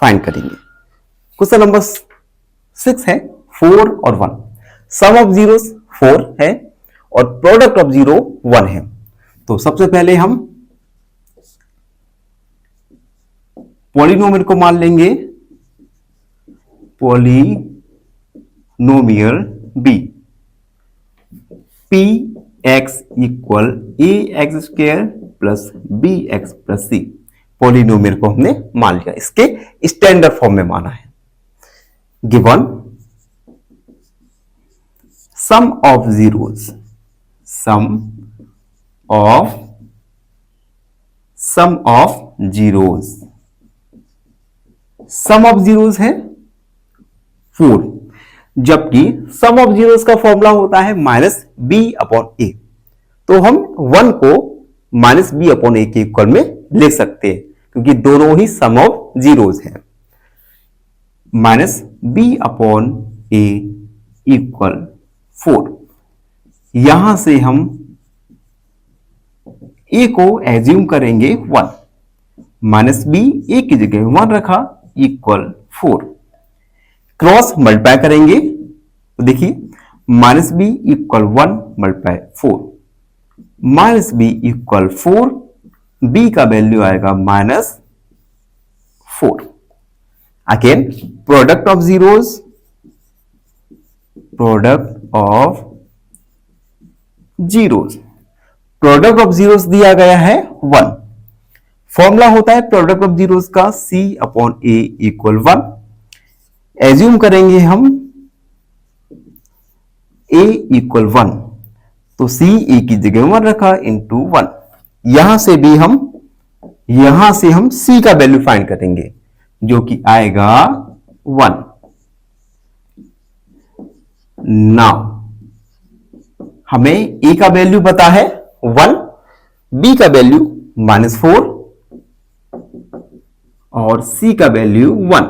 फाइंड करेंगे। क्वेश्चन नंबर 6 है 4 और 1। सम ऑफ जीरोस 4 है और प्रोडक्ट ऑफ जीरो 1 है। तो सबसे पहले हम पॉलिनोमियल को मान लेंगे polynomial be P x equal A X square plus B X plus C. Polynomial को हमने मान लिया, इसके स्टैंडर्ड फॉर्म में माना है। Given sum of zeros, sum of zeros, sum of zeros है 4, जबकि सम ऑफ जीरोस का फॉर्मूला होता है -b/a। तो हम 1 को -b/a के इक्वल में लिख सकते हैं, क्योंकि दोनों ही सम ऑफ जीरोस हैं। -b/a equal 4। यहां से हम a को एज्यूम करेंगे 1, -b a की जगह 1 रखा इक्वल 4। क्रॉस मल्टीप्लाई करेंगे तो देखिए -b equal 1 multiply 4, -b equal 4, b का वैल्यू आएगा -4। Again product of zeros, product of zeros, product of zeros दिया गया है 1। फॉर्मूला होता है प्रोडक्ट ऑफ जीरोस का c/a इक्वल 1। एज्यूम करेंगे हम a इक्वल 1, तो c a की जगह 1 रखा इंटू 1। यहां से हम c का वैल्यू फाइंड करेंगे, जो कि आएगा 1। नाउ हमें a का वैल्यू पता है 1, b का वैल्यू -4 और c का वैल्यू 1।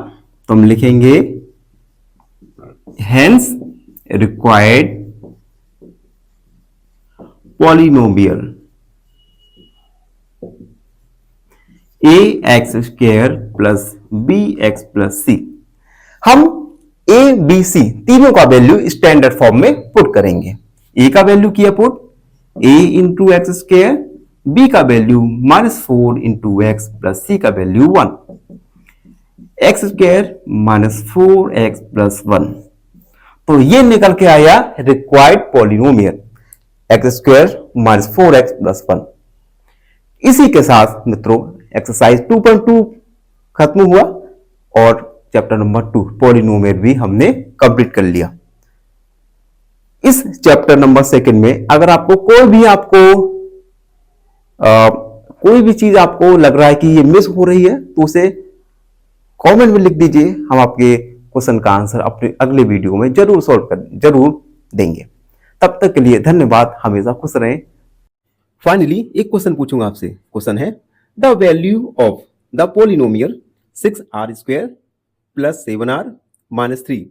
तो हम लिखेंगे hence required polynomial ax² plus bx plus c। हम a b c तीनों का वैल्यू स्टैंडर्ड फॉर्म में पुट करेंगे। a का वैल्यू किया put a into x square, b का value -4 into x plus c का value 1, x square -4x plus 1। तो ये निकल के आया required polynomial x² -4x plus 1। इसी के साथ मित्रों एक्सरसाइज 2.2 खत्म हुआ और चैप्टर नंबर 2 पॉलिनोमियल भी हमने कंप्लीट कर लिया। इस चैप्टर नंबर 2 में अगर आपको कोई भी चीज आपको लग रहा है कि ये मिस हो रही है, तो उसे कमेंट में लिख दीजिए। हम आपके क्वेश्चन का आंसर अपने अगले वीडियो में जरूर देंगे। तब तक के लिए धन्यवाद, हमेशा खुश रहें। फाइनली एक क्वेश्चन पूछूंगा आपसे। क्वेश्चन है the value of the polynomial 6r² plus 7r - 3